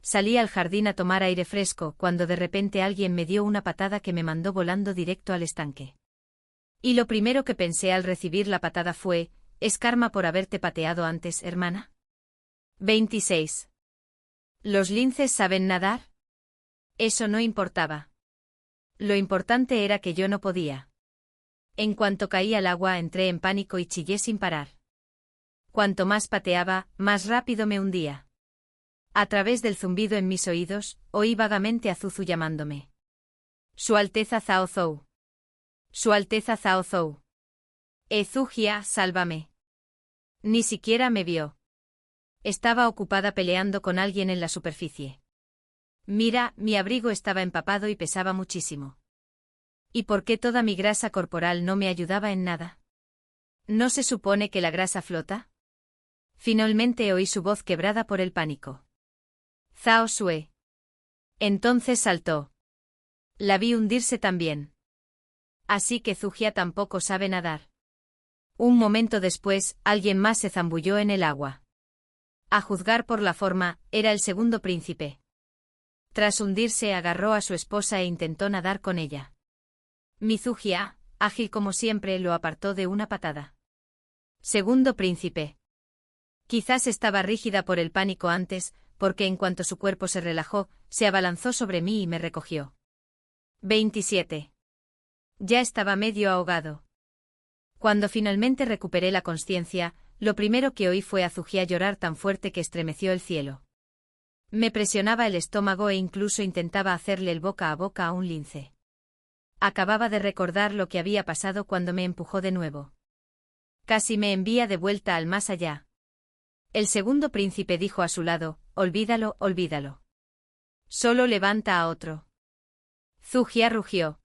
Salí al jardín a tomar aire fresco cuando de repente alguien me dio una patada que me mandó volando directo al estanque. Y lo primero que pensé al recibir la patada fue, ¿es karma por haberte pateado antes, hermana? 26. ¿Los linces saben nadar? Eso no importaba. Lo importante era que yo no podía. En cuanto caí al agua entré en pánico y chillé sin parar. Cuanto más pateaba, más rápido me hundía. A través del zumbido en mis oídos, oí vagamente a Zuzu llamándome. Su Alteza Zhao Zhou. Su Alteza Zhao Zhou. Zuhia, sálvame. Ni siquiera me vio. Estaba ocupada peleando con alguien en la superficie. Mira, mi abrigo estaba empapado y pesaba muchísimo. ¿Y por qué toda mi grasa corporal no me ayudaba en nada? ¿No se supone que la grasa flota? Finalmente oí su voz quebrada por el pánico. Zhao Xue. Entonces saltó. La vi hundirse también. Así que Zuhia tampoco sabe nadar. Un momento después, alguien más se zambulló en el agua. A juzgar por la forma, era el segundo príncipe. Tras hundirse agarró a su esposa e intentó nadar con ella. Mi Zuhia, ágil como siempre, lo apartó de una patada. Segundo príncipe. Quizás estaba rígida por el pánico antes, porque en cuanto su cuerpo se relajó, se abalanzó sobre mí y me recogió. 27. Ya estaba medio ahogado. Cuando finalmente recuperé la consciencia, lo primero que oí fue a Zuhia llorar tan fuerte que estremeció el cielo. Me presionaba el estómago e incluso intentaba hacerle el boca a boca a un lince. Acababa de recordar lo que había pasado cuando me empujó de nuevo. Casi me envía de vuelta al más allá. El segundo príncipe dijo a su lado, olvídalo, olvídalo. Solo levanta a otro. Zuhia rugió.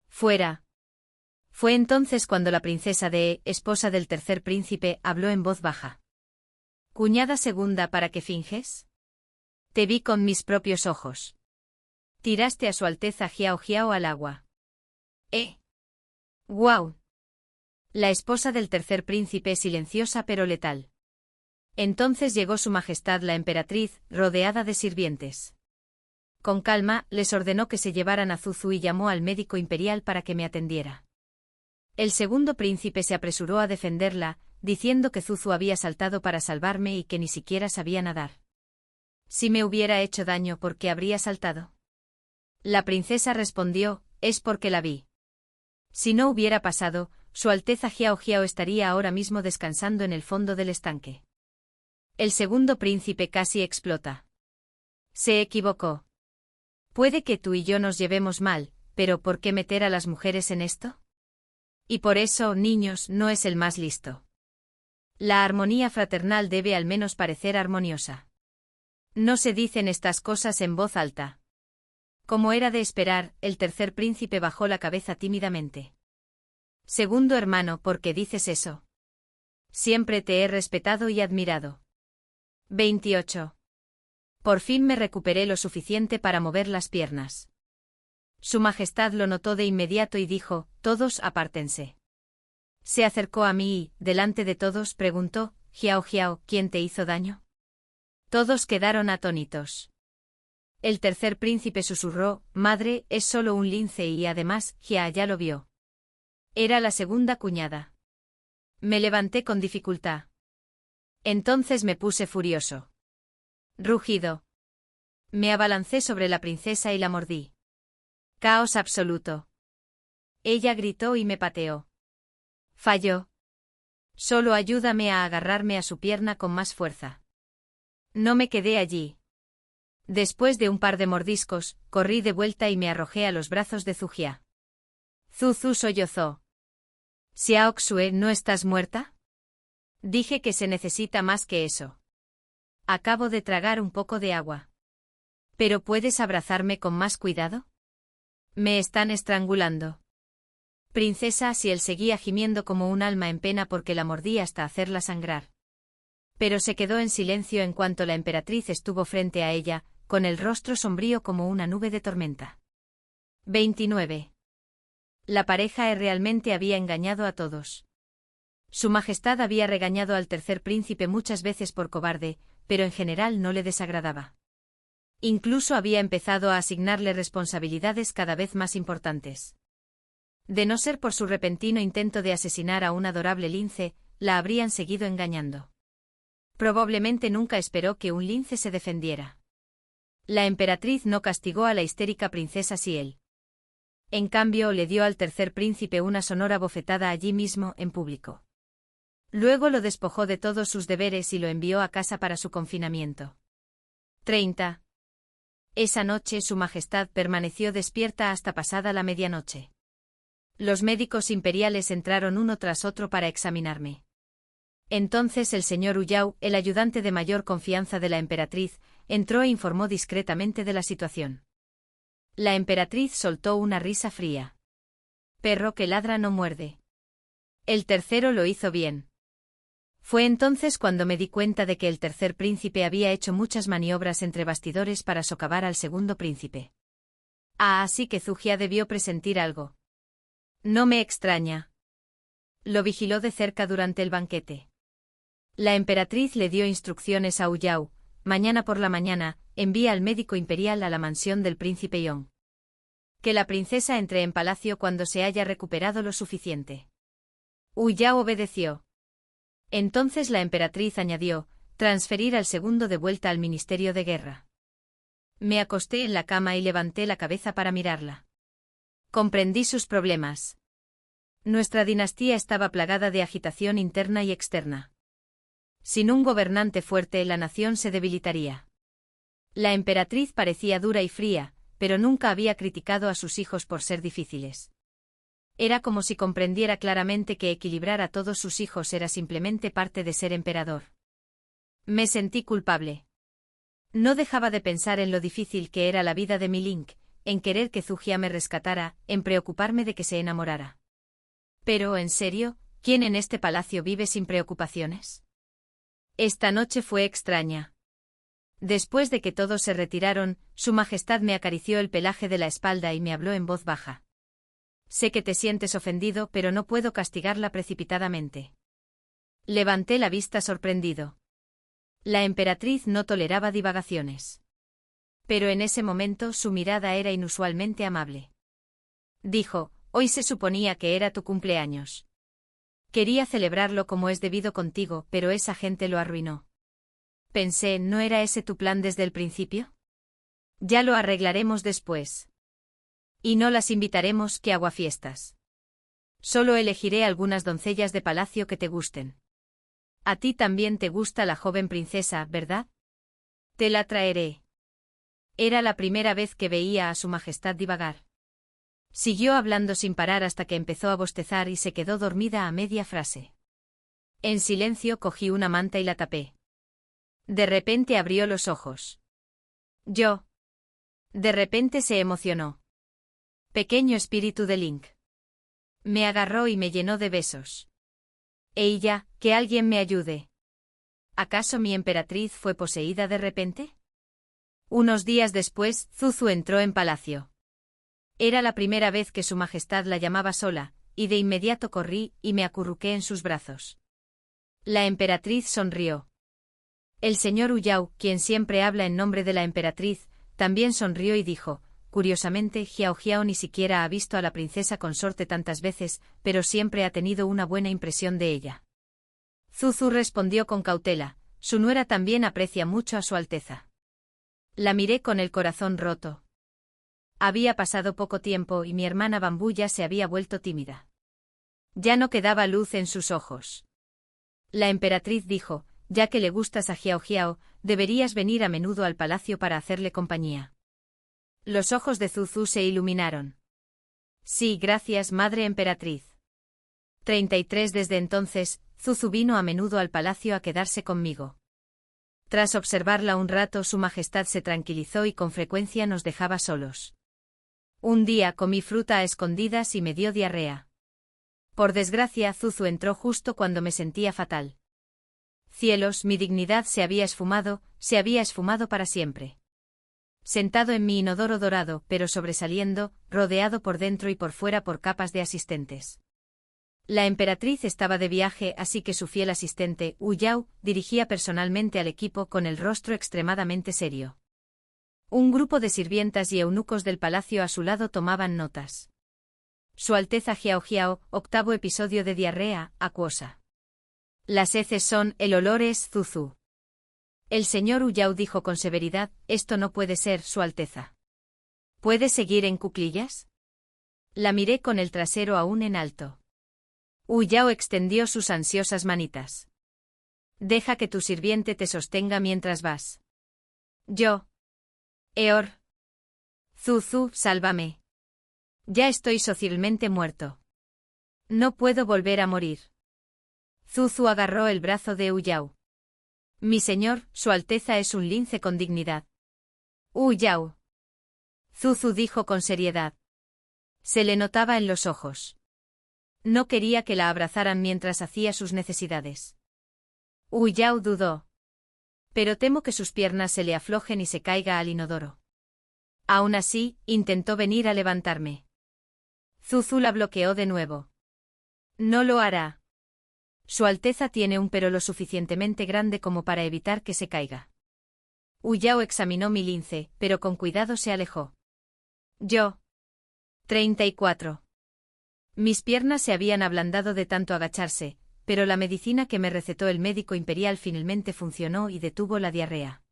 Fuera. Fue entonces cuando la princesa de, esposa del tercer príncipe, habló en voz baja. Cuñada segunda, ¿para qué finges? Te vi con mis propios ojos. Tiraste a su Alteza Jiao al agua. ¡Guau! La esposa del tercer príncipe, silenciosa pero letal. Entonces llegó su majestad la emperatriz, rodeada de sirvientes. Con calma, les ordenó que se llevaran a Zuzu y llamó al médico imperial para que me atendiera. El segundo príncipe se apresuró a defenderla, diciendo que Zuzu había saltado para salvarme y que ni siquiera sabía nadar. Si me hubiera hecho daño, ¿por qué habría saltado? La princesa respondió, es porque la vi. Si no hubiera pasado, su Alteza Jiao estaría ahora mismo descansando en el fondo del estanque. El segundo príncipe casi explota. Se equivocó. Puede que tú y yo nos llevemos mal, pero ¿por qué meter a las mujeres en esto? Y por eso, niños, no es el más listo. La armonía fraternal debe al menos parecer armoniosa. No se dicen estas cosas en voz alta. Como era de esperar, el tercer príncipe bajó la cabeza tímidamente. Segundo hermano, ¿por qué dices eso? Siempre te he respetado y admirado. 28. Por fin me recuperé lo suficiente para mover las piernas. Su Majestad lo notó de inmediato y dijo, todos apártense. Se acercó a mí y, delante de todos, preguntó, Jiao, ¿quién te hizo daño? Todos quedaron atónitos. El tercer príncipe susurró, madre, es solo un lince y además, Jia ya lo vio. Era la segunda cuñada. Me levanté con dificultad. Entonces me puse furioso. Rugido. Me abalancé sobre la princesa y la mordí. Caos absoluto. Ella gritó y me pateó. Falló. Solo ayúdame a agarrarme a su pierna con más fuerza. No me quedé allí. Después de un par de mordiscos, corrí de vuelta y me arrojé a los brazos de Zujia. Zuzu sollozó. Xiao Xue, ¿no estás muerta? Dije que se necesita más que eso. Acabo de tragar un poco de agua. ¿Pero puedes abrazarme con más cuidado? Me están estrangulando. Princesa, si él seguía gimiendo como un alma en pena porque la mordí hasta hacerla sangrar. Pero se quedó en silencio en cuanto la emperatriz estuvo frente a ella, con el rostro sombrío como una nube de tormenta. 29. La pareja realmente había engañado a todos. Su Majestad había regañado al tercer príncipe muchas veces por cobarde, pero en general no le desagradaba. Incluso había empezado a asignarle responsabilidades cada vez más importantes. De no ser por su repentino intento de asesinar a un adorable lince, la habrían seguido engañando. Probablemente nunca esperó que un lince se defendiera. La emperatriz no castigó a la histérica princesa Ciel. En cambio, le dio al tercer príncipe una sonora bofetada allí mismo, en público. Luego lo despojó de todos sus deberes y lo envió a casa para su confinamiento. 30. Esa noche Su Majestad permaneció despierta hasta pasada la medianoche. Los médicos imperiales entraron uno tras otro para examinarme. Entonces el señor Uyao, el ayudante de mayor confianza de la emperatriz, entró e informó discretamente de la situación. La emperatriz soltó una risa fría. Perro que ladra no muerde. El tercero lo hizo bien. Fue entonces cuando me di cuenta de que el tercer príncipe había hecho muchas maniobras entre bastidores para socavar al segundo príncipe. Así que Zujia debió presentir algo. No me extraña. Lo vigiló de cerca durante el banquete. La emperatriz le dio instrucciones a Uyao: mañana por la mañana, envía al médico imperial a la mansión del príncipe Yong. Que la princesa entre en palacio cuando se haya recuperado lo suficiente. Uyao obedeció. Entonces la emperatriz añadió: transferir al segundo de vuelta al Ministerio de Guerra. Me acosté en la cama y levanté la cabeza para mirarla. Comprendí sus problemas. Nuestra dinastía estaba plagada de agitación interna y externa. Sin un gobernante fuerte, la nación se debilitaría. La emperatriz parecía dura y fría, pero nunca había criticado a sus hijos por ser difíciles. Era como si comprendiera claramente que equilibrar a todos sus hijos era simplemente parte de ser emperador. Me sentí culpable. No dejaba de pensar en lo difícil que era la vida de mi Link, en querer que Zujia me rescatara, en preocuparme de que se enamorara. Pero, en serio, ¿quién en este palacio vive sin preocupaciones? Esta noche fue extraña. Después de que todos se retiraron, Su Majestad me acarició el pelaje de la espalda y me habló en voz baja. Sé que te sientes ofendido, pero no puedo castigarla precipitadamente. Levanté la vista sorprendido. La emperatriz no toleraba divagaciones. Pero en ese momento su mirada era inusualmente amable. Dijo: hoy se suponía que era tu cumpleaños. Quería celebrarlo como es debido contigo, pero esa gente lo arruinó. Pensé: ¿no era ese tu plan desde el principio? Ya lo arreglaremos después. Y no las invitaremos, que aguafiestas. Solo elegiré algunas doncellas de palacio que te gusten. A ti también te gusta la joven princesa, ¿verdad? Te la traeré. Era la primera vez que veía a Su Majestad divagar. Siguió hablando sin parar hasta que empezó a bostezar y se quedó dormida a media frase. En silencio cogí una manta y la tapé. De repente abrió los ojos. Yo. De repente se emocionó. Pequeño espíritu de Link. Me agarró y me llenó de besos. Ella, que alguien me ayude. ¿Acaso mi emperatriz fue poseída de repente? Unos días después, Zuzu entró en palacio. Era la primera vez que Su Majestad la llamaba sola, y de inmediato corrí y me acurruqué en sus brazos. La emperatriz sonrió. El señor Uyao, quien siempre habla en nombre de la emperatriz, también sonrió y dijo: curiosamente, Xiao Xiao ni siquiera ha visto a la princesa consorte tantas veces, pero siempre ha tenido una buena impresión de ella. Zuzu respondió con cautela, su nuera también aprecia mucho a su Alteza. La miré con el corazón roto. Había pasado poco tiempo y mi hermana Bambú ya se había vuelto tímida. Ya no quedaba luz en sus ojos. La emperatriz dijo, ya que le gustas a Xiao Xiao, deberías venir a menudo al palacio para hacerle compañía. Los ojos de Zuzu se iluminaron. Sí, gracias, madre emperatriz. 33 Desde entonces, Zuzu vino a menudo al palacio a quedarse conmigo. Tras observarla un rato, su majestad se tranquilizó y con frecuencia nos dejaba solos. Un día comí fruta a escondidas y me dio diarrea. Por desgracia, Zuzu entró justo cuando me sentía fatal. Cielos, mi dignidad se había esfumado para siempre. Sentado en mi inodoro dorado, pero sobresaliendo, rodeado por dentro y por fuera por capas de asistentes. La emperatriz estaba de viaje, así que su fiel asistente, Wu Yao, dirigía personalmente al equipo con el rostro extremadamente serio. Un grupo de sirvientas y eunucos del palacio a su lado tomaban notas. Su Alteza Xiao Xiao, 8º episodio de diarrea acuosa. Las heces son, el olor es Zuzu. El señor Wu Yao dijo con severidad, esto no puede ser, Su Alteza. ¿Puede seguir en cuclillas? La miré con el trasero aún en alto. Wu Yao extendió sus ansiosas manitas. Deja que tu sirviente te sostenga mientras vas. Yo. Eor. Zuzu, sálvame. Ya estoy socialmente muerto. No puedo volver a morir. Zuzu agarró el brazo de Wu Yao. Mi señor, Su Alteza es un lince con dignidad. Wu Yao. Zuzu dijo con seriedad. Se le notaba en los ojos. No quería que la abrazaran mientras hacía sus necesidades. Wu Yao dudó. Pero temo que sus piernas se le aflojen y se caiga al inodoro. Aún así, intentó venir a levantarme. Zuzu la bloqueó de nuevo. No lo hará. Su Alteza tiene un pero lo suficientemente grande como para evitar que se caiga. Wu Yao examinó mi lince, pero con cuidado se alejó. Yo. 34. Mis piernas se habían ablandado de tanto agacharse, pero la medicina que me recetó el médico imperial finalmente funcionó y detuvo la diarrea.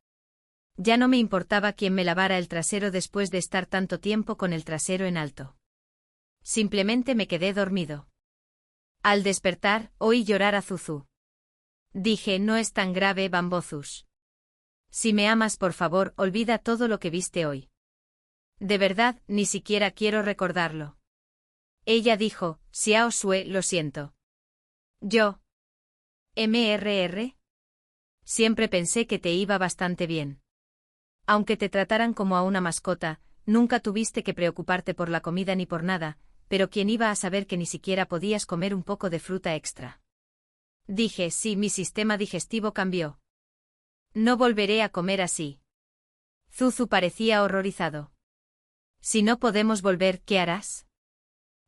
Ya no me importaba quién me lavara el trasero después de estar tanto tiempo con el trasero en alto. Simplemente me quedé dormido. Al despertar, oí llorar a Zuzu. Dije, no es tan grave, Bambozus. Si me amas, por favor, olvida todo lo que viste hoy. De verdad, ni siquiera quiero recordarlo. Ella dijo, Xiao Xue, lo siento. Yo. Siempre pensé que te iba bastante bien. Aunque te trataran como a una mascota, nunca tuviste que preocuparte por la comida ni por nada, pero ¿quién iba a saber que ni siquiera podías comer un poco de fruta extra? Dije, sí, mi sistema digestivo cambió. No volveré a comer así. Zuzu parecía horrorizado. Si no podemos volver, ¿qué harás?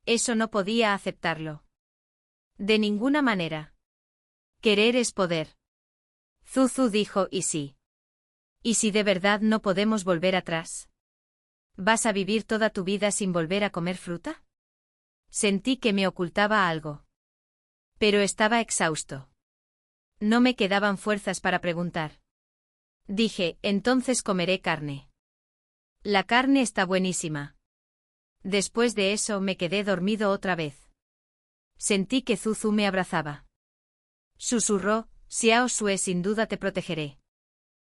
Eso no podía aceptarlo. De ninguna manera. Querer es poder. Zuzu dijo, ¿y sí? ¿Y si de verdad no podemos volver atrás? ¿Vas a vivir toda tu vida sin volver a comer fruta? Sentí que me ocultaba algo. Pero estaba exhausto. No me quedaban fuerzas para preguntar. Dije, entonces comeré carne. La carne está buenísima. Después de eso me quedé dormido otra vez. Sentí que Zuzu me abrazaba. Susurró, Xiao Xue, sin duda te protegeré.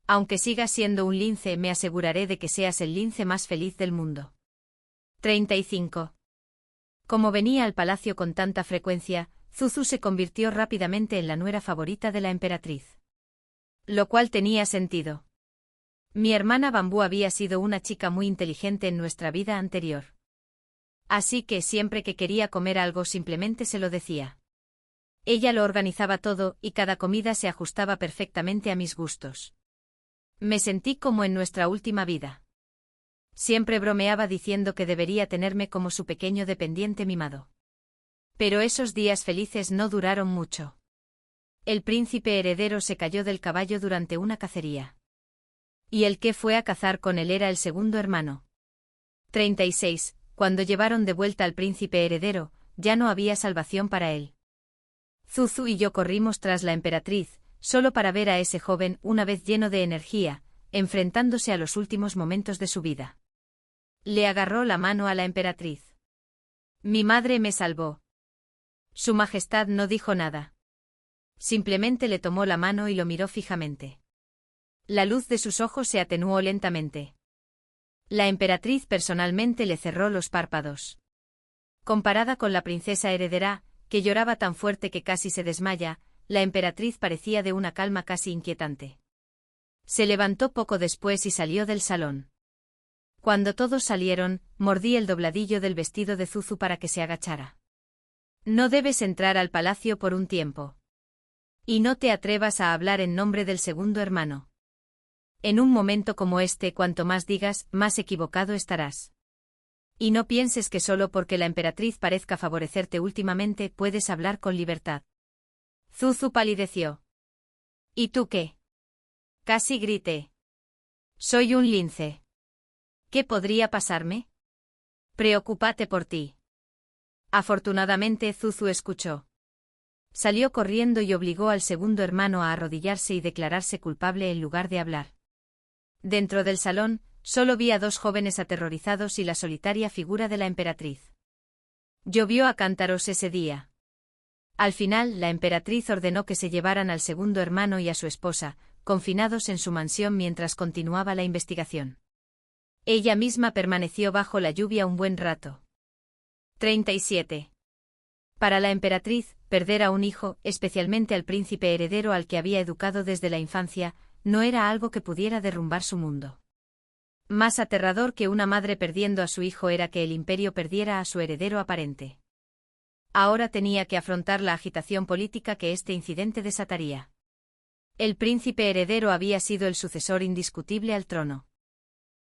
Aunque sigas siendo un lince, me aseguraré de que seas el lince más feliz del mundo. 35. Como venía al palacio con tanta frecuencia, Zuzu se convirtió rápidamente en la nuera favorita de la emperatriz. Lo cual tenía sentido. Mi hermana Bambú había sido una chica muy inteligente en nuestra vida anterior. Así que siempre que quería comer algo simplemente se lo decía. Ella lo organizaba todo y cada comida se ajustaba perfectamente a mis gustos. Me sentí como en nuestra última vida. Siempre bromeaba diciendo que debería tenerme como su pequeño dependiente mimado. Pero esos días felices no duraron mucho. El príncipe heredero se cayó del caballo durante una cacería. Y el que fue a cazar con él era el segundo hermano. 36. Cuando llevaron de vuelta al príncipe heredero, ya no había salvación para él. Zuzu y yo corrimos tras la emperatriz, solo para ver a ese joven una vez lleno de energía, enfrentándose a los últimos momentos de su vida. Le agarró la mano a la emperatriz. Mi madre me salvó. Su Majestad no dijo nada. Simplemente le tomó la mano y lo miró fijamente. La luz de sus ojos se atenuó lentamente. La emperatriz personalmente le cerró los párpados. Comparada con la princesa heredera, que lloraba tan fuerte que casi se desmaya, la emperatriz parecía de una calma casi inquietante. Se levantó poco después y salió del salón. Cuando todos salieron, mordí el dobladillo del vestido de Zuzu para que se agachara. No debes entrar al palacio por un tiempo. Y no te atrevas a hablar en nombre del segundo hermano. En un momento como este, cuanto más digas, más equivocado estarás. Y no pienses que solo porque la emperatriz parezca favorecerte últimamente puedes hablar con libertad. Zuzu palideció. ¿Y tú qué? Casi grité. Soy un lince. ¿Qué podría pasarme? Preocúpate por ti. Afortunadamente Zuzu escuchó. Salió corriendo y obligó al segundo hermano a arrodillarse y declararse culpable en lugar de hablar. Dentro del salón, solo vi a dos jóvenes aterrorizados y la solitaria figura de la emperatriz. Llovió a cántaros ese día. Al final, la emperatriz ordenó que se llevaran al segundo hermano y a su esposa, confinados en su mansión mientras continuaba la investigación. Ella misma permaneció bajo la lluvia un buen rato. 37. Para la emperatriz, perder a un hijo, especialmente al príncipe heredero al que había educado desde la infancia, no era algo que pudiera derrumbar su mundo. Más aterrador que una madre perdiendo a su hijo era que el imperio perdiera a su heredero aparente. Ahora tenía que afrontar la agitación política que este incidente desataría. El príncipe heredero había sido el sucesor indiscutible al trono.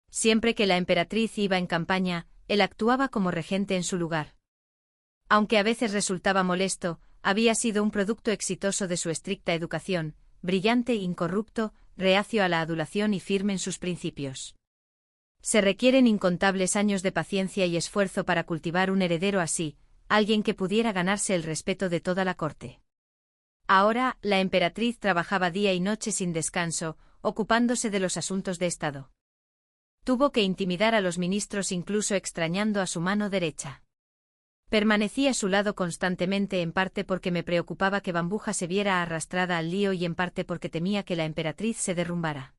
Siempre que la emperatriz iba en campaña, él actuaba como regente en su lugar. Aunque a veces resultaba molesto, había sido un producto exitoso de su estricta educación, brillante, incorrupto, reacio a la adulación y firme en sus principios. Se requieren incontables años de paciencia y esfuerzo para cultivar un heredero así, alguien que pudiera ganarse el respeto de toda la corte. Ahora, la emperatriz trabajaba día y noche sin descanso, ocupándose de los asuntos de Estado. Tuvo que intimidar a los ministros incluso extrañando a su mano derecha. Permanecí a su lado constantemente, en parte porque me preocupaba que Bambuja se viera arrastrada al lío y en parte porque temía que la emperatriz se derrumbara.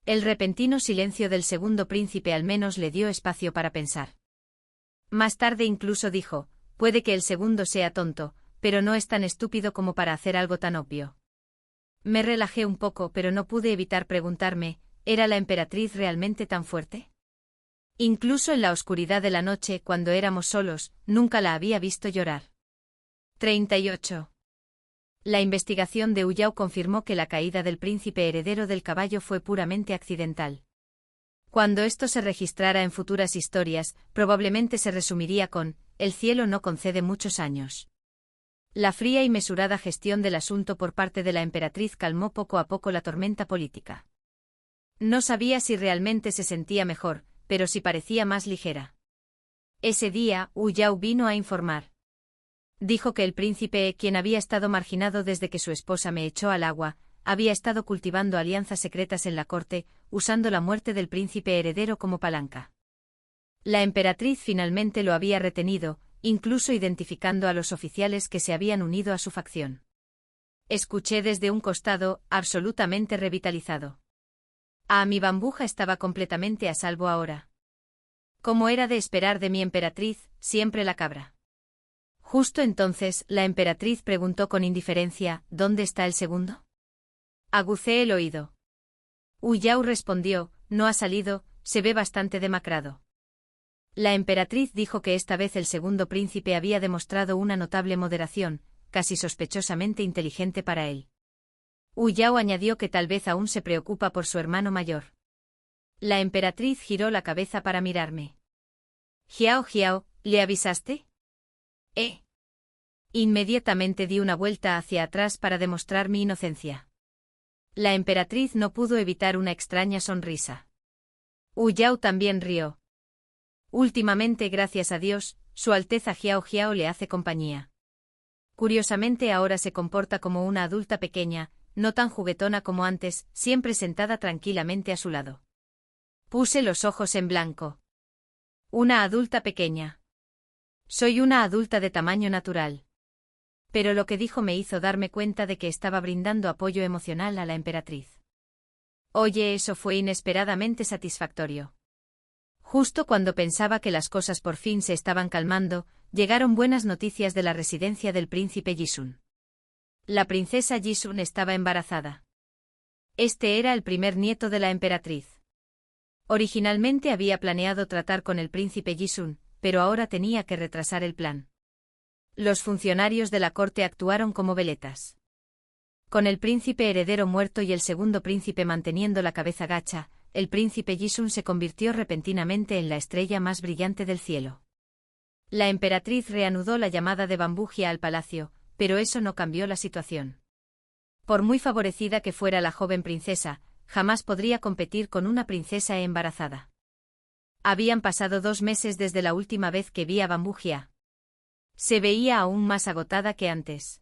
El repentino silencio del segundo príncipe al menos le dio espacio para pensar. Más tarde incluso dijo, puede que el segundo sea tonto, pero no es tan estúpido como para hacer algo tan obvio. Me relajé un poco, pero no pude evitar preguntarme, ¿era la emperatriz realmente tan fuerte? Incluso en la oscuridad de la noche, cuando éramos solos, nunca la había visto llorar. 38. La investigación de Uyao confirmó que la caída del príncipe heredero del caballo fue puramente accidental. Cuando esto se registrara en futuras historias, probablemente se resumiría con, el cielo no concede muchos años. La fría y mesurada gestión del asunto por parte de la emperatriz calmó poco a poco la tormenta política. No sabía si realmente se sentía mejor, pero sí parecía más ligera. Ese día, Uyao vino a informar. Dijo que el príncipe, quien había estado marginado desde que su esposa me echó al agua, había estado cultivando alianzas secretas en la corte, usando la muerte del príncipe heredero como palanca. La emperatriz finalmente lo había retenido, incluso identificando a los oficiales que se habían unido a su facción. Escuché desde un costado, absolutamente revitalizado. Mi Bambuja estaba completamente a salvo ahora. Como era de esperar de mi emperatriz, siempre la cabra. Justo entonces, la emperatriz preguntó con indiferencia, ¿dónde está el segundo? Agucé el oído. Uyao respondió, no ha salido, se ve bastante demacrado. La emperatriz dijo que esta vez el segundo príncipe había demostrado una notable moderación, casi sospechosamente inteligente para él. Uyao añadió que tal vez aún se preocupa por su hermano mayor. La emperatriz giró la cabeza para mirarme. Jiao, ¿le avisaste? Inmediatamente di una vuelta hacia atrás para demostrar mi inocencia. La emperatriz no pudo evitar una extraña sonrisa. Uyao también rió. Últimamente, gracias a Dios, Su Alteza Jiao le hace compañía. Curiosamente ahora se comporta como una adulta pequeña, no tan juguetona como antes, siempre sentada tranquilamente a su lado. Puse los ojos en blanco. Una adulta pequeña. Soy una adulta de tamaño natural. Pero lo que dijo me hizo darme cuenta de que estaba brindando apoyo emocional a la emperatriz. Oye, eso fue inesperadamente satisfactorio. Justo cuando pensaba que las cosas por fin se estaban calmando, llegaron buenas noticias de la residencia del príncipe Yisun. La princesa Yisun estaba embarazada. Este era el primer nieto de la emperatriz. Originalmente había planeado tratar con el príncipe Yisun, pero ahora tenía que retrasar el plan. Los funcionarios de la corte actuaron como veletas. Con el príncipe heredero muerto y el segundo príncipe manteniendo la cabeza gacha, el príncipe Yisun se convirtió repentinamente en la estrella más brillante del cielo. La emperatriz reanudó la llamada de Bambugia al palacio, pero eso no cambió la situación. Por muy favorecida que fuera la joven princesa, jamás podría competir con una princesa embarazada. Habían pasado 2 meses desde la última vez que vi a Bambugia. Se veía aún más agotada que antes.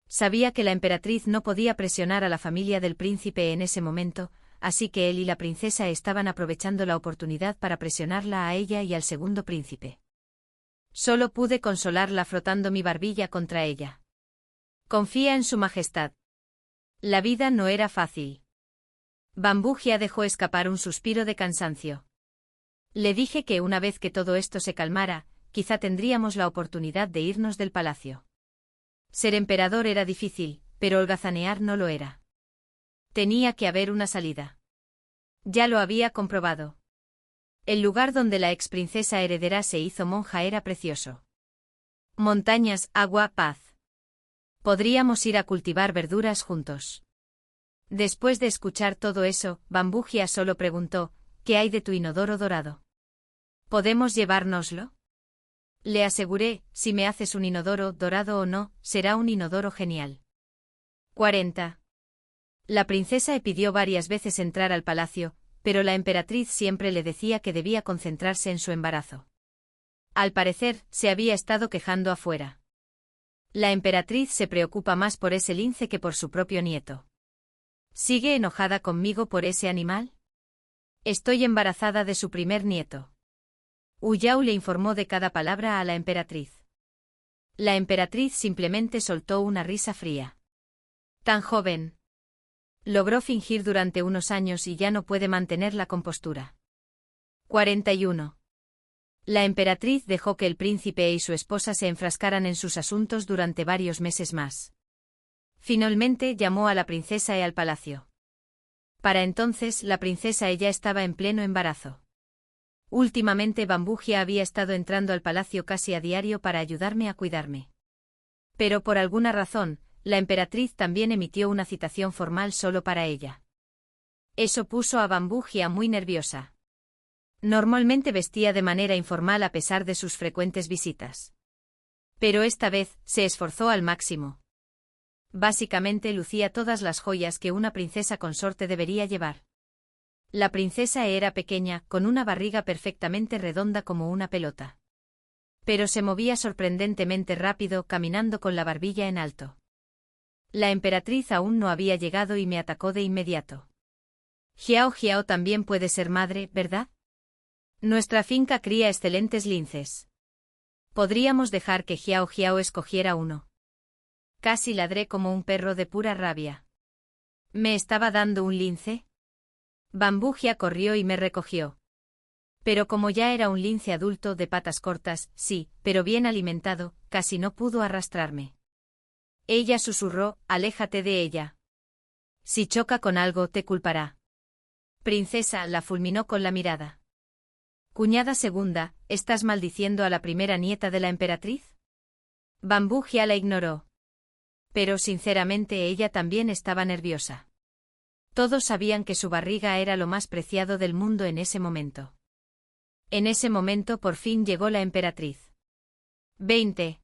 Sabía que la emperatriz no podía presionar a la familia del príncipe en ese momento, así que él y la princesa estaban aprovechando la oportunidad para presionarla a ella y al segundo príncipe. Solo pude consolarla frotando mi barbilla contra ella. Confía en su majestad. La vida no era fácil. Bambugia dejó escapar un suspiro de cansancio. Le dije que una vez que todo esto se calmara, quizá tendríamos la oportunidad de irnos del palacio. Ser emperador era difícil, pero holgazanear no lo era. Tenía que haber una salida. Ya lo había comprobado. El lugar donde la exprincesa heredera se hizo monja era precioso. Montañas, agua, paz. Podríamos ir a cultivar verduras juntos. Después de escuchar todo eso, Bambugia solo preguntó, ¿qué hay de tu inodoro dorado? ¿Podemos llevárnoslo? Le aseguré, si me haces un inodoro, dorado o no, será un inodoro genial. 40. La princesa pidió varias veces entrar al palacio, pero la emperatriz siempre le decía que debía concentrarse en su embarazo. Al parecer, se había estado quejando afuera. La emperatriz se preocupa más por ese lince que por su propio nieto. ¿Sigue enojada conmigo por ese animal? Estoy embarazada de su primer nieto. Hu Yao le informó de cada palabra a la emperatriz. La emperatriz simplemente soltó una risa fría. Tan joven. Logró fingir durante unos años y ya no puede mantener la compostura. 41. La emperatriz dejó que el príncipe y su esposa se enfrascaran en sus asuntos durante varios meses más. Finalmente llamó a la princesa al palacio. Para entonces la princesa ya estaba en pleno embarazo. Últimamente Bambugia había estado entrando al palacio casi a diario para ayudarme a cuidarme. Pero por alguna razón, la emperatriz también emitió una citación formal solo para ella. Eso puso a Bambugia muy nerviosa. Normalmente vestía de manera informal a pesar de sus frecuentes visitas. Pero esta vez, se esforzó al máximo. Básicamente lucía todas las joyas que una princesa consorte debería llevar. La princesa era pequeña, con una barriga perfectamente redonda como una pelota. Pero se movía sorprendentemente rápido, caminando con la barbilla en alto. La emperatriz aún no había llegado y me atacó de inmediato. Xiao también puede ser madre, ¿verdad? Nuestra finca cría excelentes linces. Podríamos dejar que Xiao escogiera uno. Casi ladré como un perro de pura rabia. ¿Me estaba dando un lince? Bambugia corrió y me recogió. Pero como ya era un lince adulto de patas cortas, sí, pero bien alimentado, casi no pudo arrastrarme. Ella susurró, aléjate de ella. Si choca con algo te culpará. Princesa, la fulminó con la mirada. Cuñada segunda, ¿estás maldiciendo a la primera nieta de la emperatriz? Bambugia la ignoró. Pero sinceramente ella también estaba nerviosa. Todos sabían que su barriga era lo más preciado del mundo en ese momento. En ese momento por fin llegó la emperatriz. 20.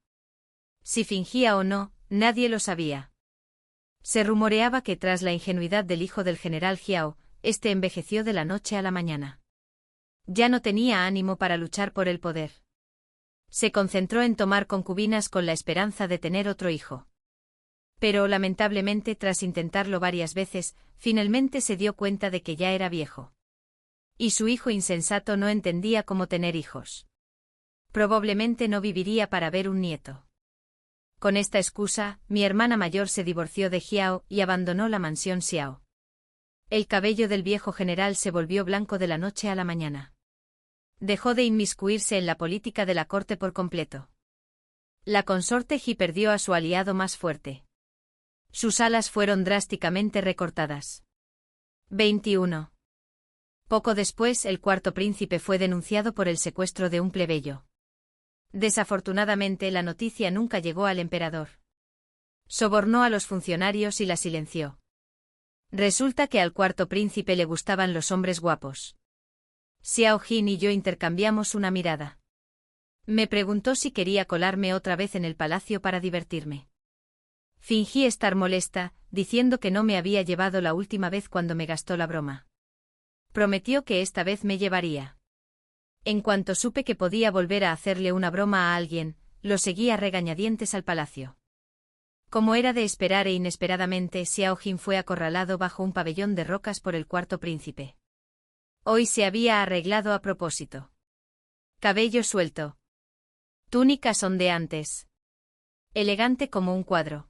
Si fingía o no, nadie lo sabía. Se rumoreaba que tras la ingenuidad del hijo del general Xiao, este envejeció de la noche a la mañana. Ya no tenía ánimo para luchar por el poder. Se concentró en tomar concubinas con la esperanza de tener otro hijo. Pero lamentablemente, tras intentarlo varias veces, finalmente se dio cuenta de que ya era viejo. Y su hijo insensato no entendía cómo tener hijos. Probablemente no viviría para ver un nieto. Con esta excusa, mi hermana mayor se divorció de Jiao y abandonó la mansión Xiao. El cabello del viejo general se volvió blanco de la noche a la mañana. Dejó de inmiscuirse en la política de la corte por completo. La consorte Ji perdió a su aliado más fuerte. Sus alas fueron drásticamente recortadas. 21. Poco después, el cuarto príncipe fue denunciado por el secuestro de un plebeyo. Desafortunadamente, la noticia nunca llegó al emperador. Sobornó a los funcionarios y la silenció. Resulta que al cuarto príncipe le gustaban los hombres guapos. Xiao Jin y yo intercambiamos una mirada. Me preguntó si quería colarme otra vez en el palacio para divertirme. Fingí estar molesta, diciendo que no me había llevado la última vez cuando me gastó la broma. Prometió que esta vez me llevaría. En cuanto supe que podía volver a hacerle una broma a alguien, lo seguí a regañadientes al palacio. Como era de esperar, e inesperadamente, Xiao Jin fue acorralado bajo un pabellón de rocas por el cuarto príncipe. Hoy se había arreglado a propósito. Cabello suelto. Túnicas ondeantes. Elegante como un cuadro.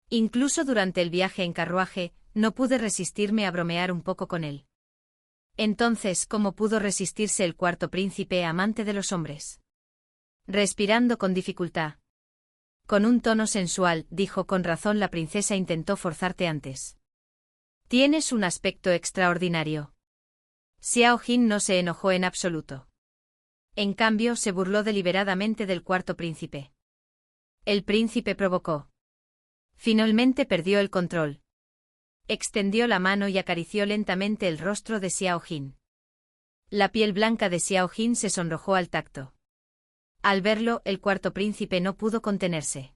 Incluso durante el viaje en carruaje, no pude resistirme a bromear un poco con él. Entonces, ¿cómo pudo resistirse el cuarto príncipe, amante de los hombres? Respirando con dificultad. Con un tono sensual, dijo: con razón la princesa intentó forzarte antes. Tienes un aspecto extraordinario. Xiao Jin no se enojó en absoluto. En cambio, se burló deliberadamente del cuarto príncipe. El príncipe provocó. Finalmente perdió el control. Extendió la mano y acarició lentamente el rostro de Xiao Jin. La piel blanca de Xiao Jin se sonrojó al tacto. Al verlo, el cuarto príncipe no pudo contenerse.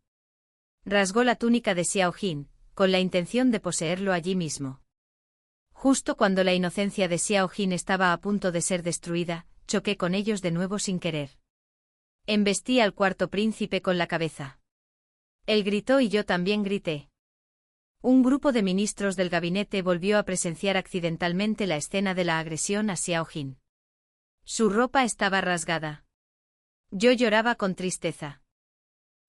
Rasgó la túnica de Xiao Jin, con la intención de poseerlo allí mismo. Justo cuando la inocencia de Xiao Jin estaba a punto de ser destruida, choqué con ellos de nuevo sin querer. Embestí al cuarto príncipe con la cabeza. Él gritó y yo también grité. Un grupo de ministros del gabinete volvió a presenciar accidentalmente la escena de la agresión a Xiao Jin. Su ropa estaba rasgada. Yo lloraba con tristeza.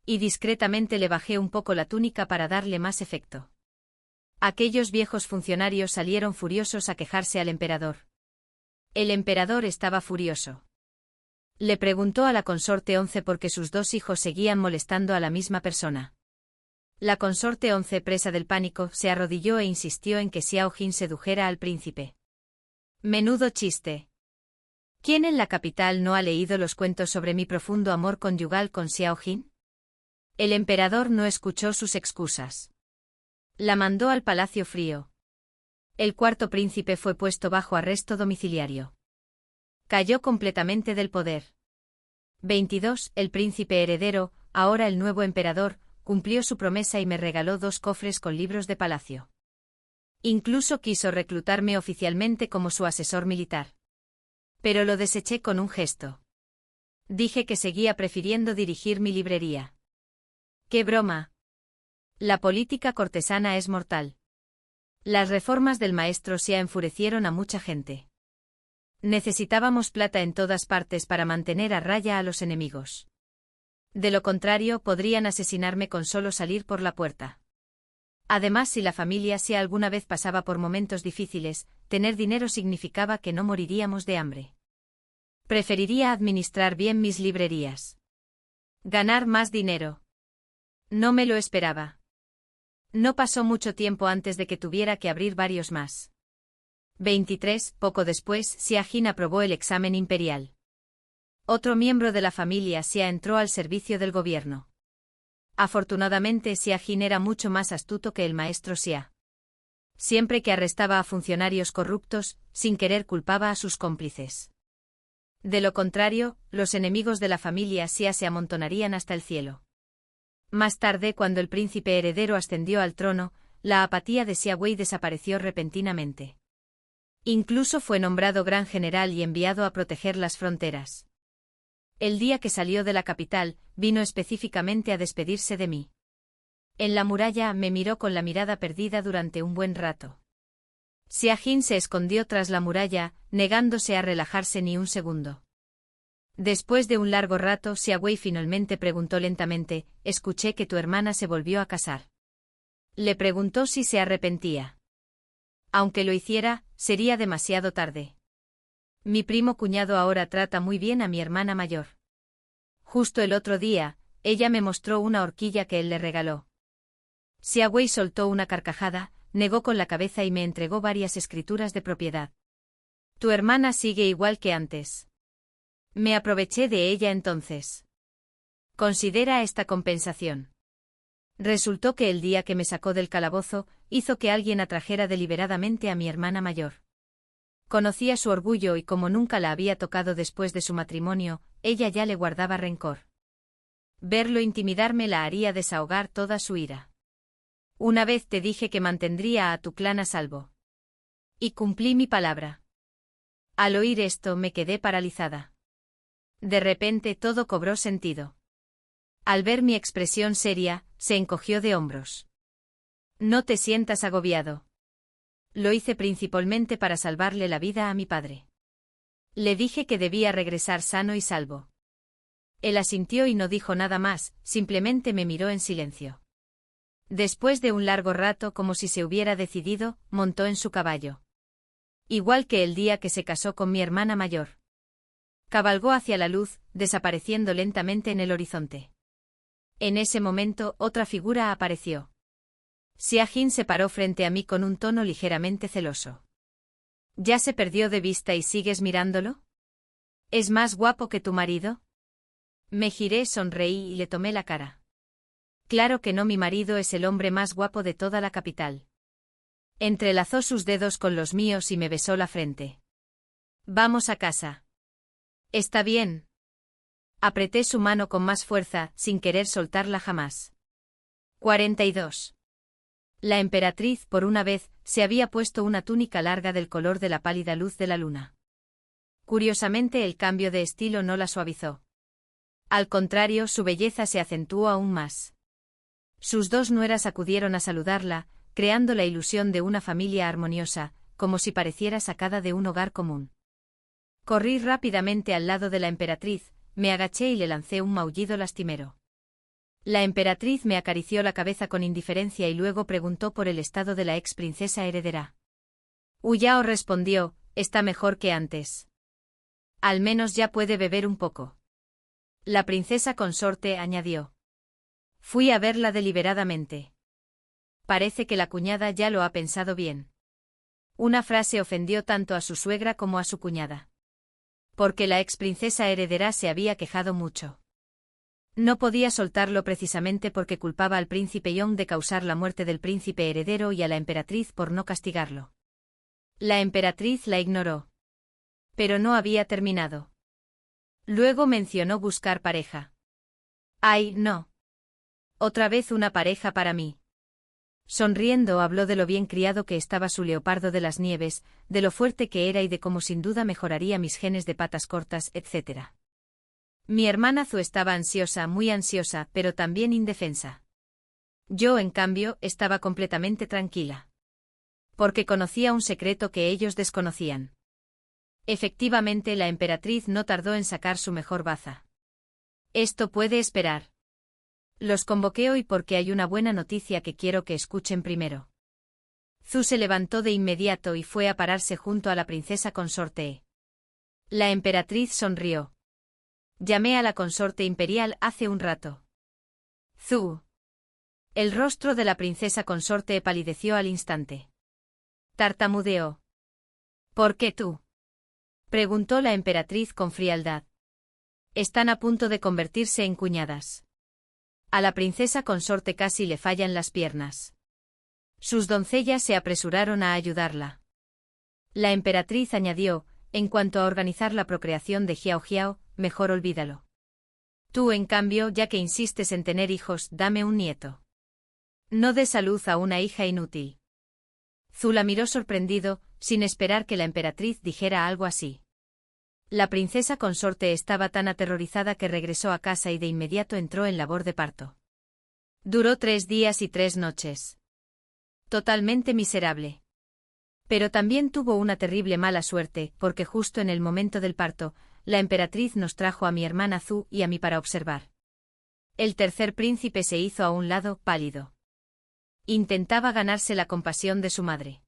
Y discretamente le bajé un poco la túnica para darle más efecto. Aquellos viejos funcionarios salieron furiosos a quejarse al emperador. El emperador estaba furioso. Le preguntó a la consorte 11 por qué sus dos hijos seguían molestando a la misma persona. La consorte 11, presa del pánico, se arrodilló e insistió en que Xiao Jin sedujera al príncipe. Menudo chiste. ¿Quién en la capital no ha leído los cuentos sobre mi profundo amor conyugal con Xiao Jin? El emperador no escuchó sus excusas. La mandó al palacio frío. El cuarto príncipe fue puesto bajo arresto domiciliario. Cayó completamente del poder. 22. El príncipe heredero, ahora el nuevo emperador, cumplió su promesa y me regaló 2 cofres con libros de palacio. Incluso quiso reclutarme oficialmente como su asesor militar. Pero lo deseché con un gesto. Dije que seguía prefiriendo dirigir mi librería. ¡Qué broma! La política cortesana es mortal. Las reformas del maestro Xia enfurecieron a mucha gente. Necesitábamos plata en todas partes para mantener a raya a los enemigos. De lo contrario, podrían asesinarme con solo salir por la puerta. Además, si la familia Xia alguna vez pasaba por momentos difíciles, tener dinero significaba que no moriríamos de hambre. Preferiría administrar bien mis librerías. Ganar más dinero. No me lo esperaba. No pasó mucho tiempo antes de que tuviera que abrir varios más. 23. Poco después, Xia Jin aprobó el examen imperial. Otro miembro de la familia Xia entró al servicio del gobierno. Afortunadamente, Xia Jin era mucho más astuto que el maestro Xia. Siempre que arrestaba a funcionarios corruptos, sin querer culpaba a sus cómplices. De lo contrario, los enemigos de la familia Xia se amontonarían hasta el cielo. Más tarde, cuando el príncipe heredero ascendió al trono, la apatía de Xia Wei desapareció repentinamente. Incluso fue nombrado gran general y enviado a proteger las fronteras. El día que salió de la capital, vino específicamente a despedirse de mí. En la muralla me miró con la mirada perdida durante un buen rato. Xia Jin se escondió tras la muralla, negándose a relajarse ni un segundo. Después de un largo rato, Xia Wei finalmente preguntó lentamente: «Escuché que tu hermana se volvió a casar». Le preguntó si se arrepentía. Aunque lo hiciera, sería demasiado tarde. Mi primo cuñado ahora trata muy bien a mi hermana mayor. Justo el otro día, ella me mostró una horquilla que él le regaló. Xia Wei soltó una carcajada, negó con la cabeza y me entregó varias escrituras de propiedad. Tu hermana sigue igual que antes. Me aproveché de ella entonces. Considera esta compensación. Resultó que el día que me sacó del calabozo, hizo que alguien atrajera deliberadamente a mi hermana mayor. Conocía su orgullo y como nunca la había tocado después de su matrimonio, ella ya le guardaba rencor. Verlo intimidarme la haría desahogar toda su ira. Una vez te dije que mantendría a tu clan a salvo. Y cumplí mi palabra. Al oír esto me quedé paralizada. De repente todo cobró sentido. Al ver mi expresión seria, se encogió de hombros. No te sientas agobiado. Lo hice principalmente para salvarle la vida a mi padre. Le dije que debía regresar sano y salvo. Él asintió y no dijo nada más, simplemente me miró en silencio. Después de un largo rato, como si se hubiera decidido, montó en su caballo. Igual que el día que se casó con mi hermana mayor. Cabalgó hacia la luz, desapareciendo lentamente en el horizonte. En ese momento, otra figura apareció. Xia Jin se paró frente a mí con un tono ligeramente celoso. ¿Ya se perdió de vista y sigues mirándolo? ¿Es más guapo que tu marido? Me giré, sonreí y le tomé la cara. Claro que no, mi marido es el hombre más guapo de toda la capital. Entrelazó sus dedos con los míos y me besó la frente. Vamos a casa. Está bien. Apreté su mano con más fuerza, sin querer soltarla jamás. 42. La emperatriz, por una vez, se había puesto una túnica larga del color de la pálida luz de la luna. Curiosamente, el cambio de estilo no la suavizó. Al contrario, su belleza se acentuó aún más. Sus dos nueras acudieron a saludarla, creando la ilusión de una familia armoniosa, como si pareciera sacada de un hogar común. Corrí rápidamente al lado de la emperatriz, me agaché y le lancé un maullido lastimero. La emperatriz me acarició la cabeza con indiferencia y luego preguntó por el estado de la ex princesa heredera. Hu Yao respondió: está mejor que antes. Al menos ya puede beber un poco. La princesa consorte añadió. Fui a verla deliberadamente. Parece que la cuñada ya lo ha pensado bien. Una frase ofendió tanto a su suegra como a su cuñada. Porque la ex princesa heredera se había quejado mucho. No podía soltarlo precisamente porque culpaba al príncipe Yong de causar la muerte del príncipe heredero y a la emperatriz por no castigarlo. La emperatriz la ignoró. Pero no había terminado. Luego mencionó buscar pareja. ¡Ay, no! Otra vez una pareja para mí. Sonriendo habló de lo bien criado que estaba su leopardo de las nieves, de lo fuerte que era y de cómo sin duda mejoraría mis genes de patas cortas, etc. Mi hermana Zhu estaba ansiosa, muy ansiosa, pero también indefensa. Yo, en cambio, estaba completamente tranquila. Porque conocía un secreto que ellos desconocían. Efectivamente, la emperatriz no tardó en sacar su mejor baza. Esto puede esperar. Los convoqué hoy porque hay una buena noticia que quiero que escuchen primero. Zhu se levantó de inmediato y fue a pararse junto a la princesa consorte. La emperatriz sonrió. Llamé a la consorte imperial hace un rato. Zhu. El rostro de la princesa consorte palideció al instante. Tartamudeó. ¿Por qué tú? Preguntó la emperatriz con frialdad. Están a punto de convertirse en cuñadas. A la princesa consorte casi le fallan las piernas. Sus doncellas se apresuraron a ayudarla. La emperatriz añadió: en cuanto a organizar la procreación de Xiao Xiao, mejor olvídalo. Tú, en cambio, ya que insistes en tener hijos, dame un nieto. No des a luz a una hija inútil. Zhu la miró sorprendido, sin esperar que la emperatriz dijera algo así. La princesa consorte estaba tan aterrorizada que regresó a casa y de inmediato entró en labor de parto. Duró 3 días y 3 noches. Totalmente miserable. Pero también tuvo una terrible mala suerte, porque justo en el momento del parto, la emperatriz nos trajo a mi hermana Zhu y a mí para observar. El tercer príncipe se hizo a un lado, pálido. Intentaba ganarse la compasión de su madre.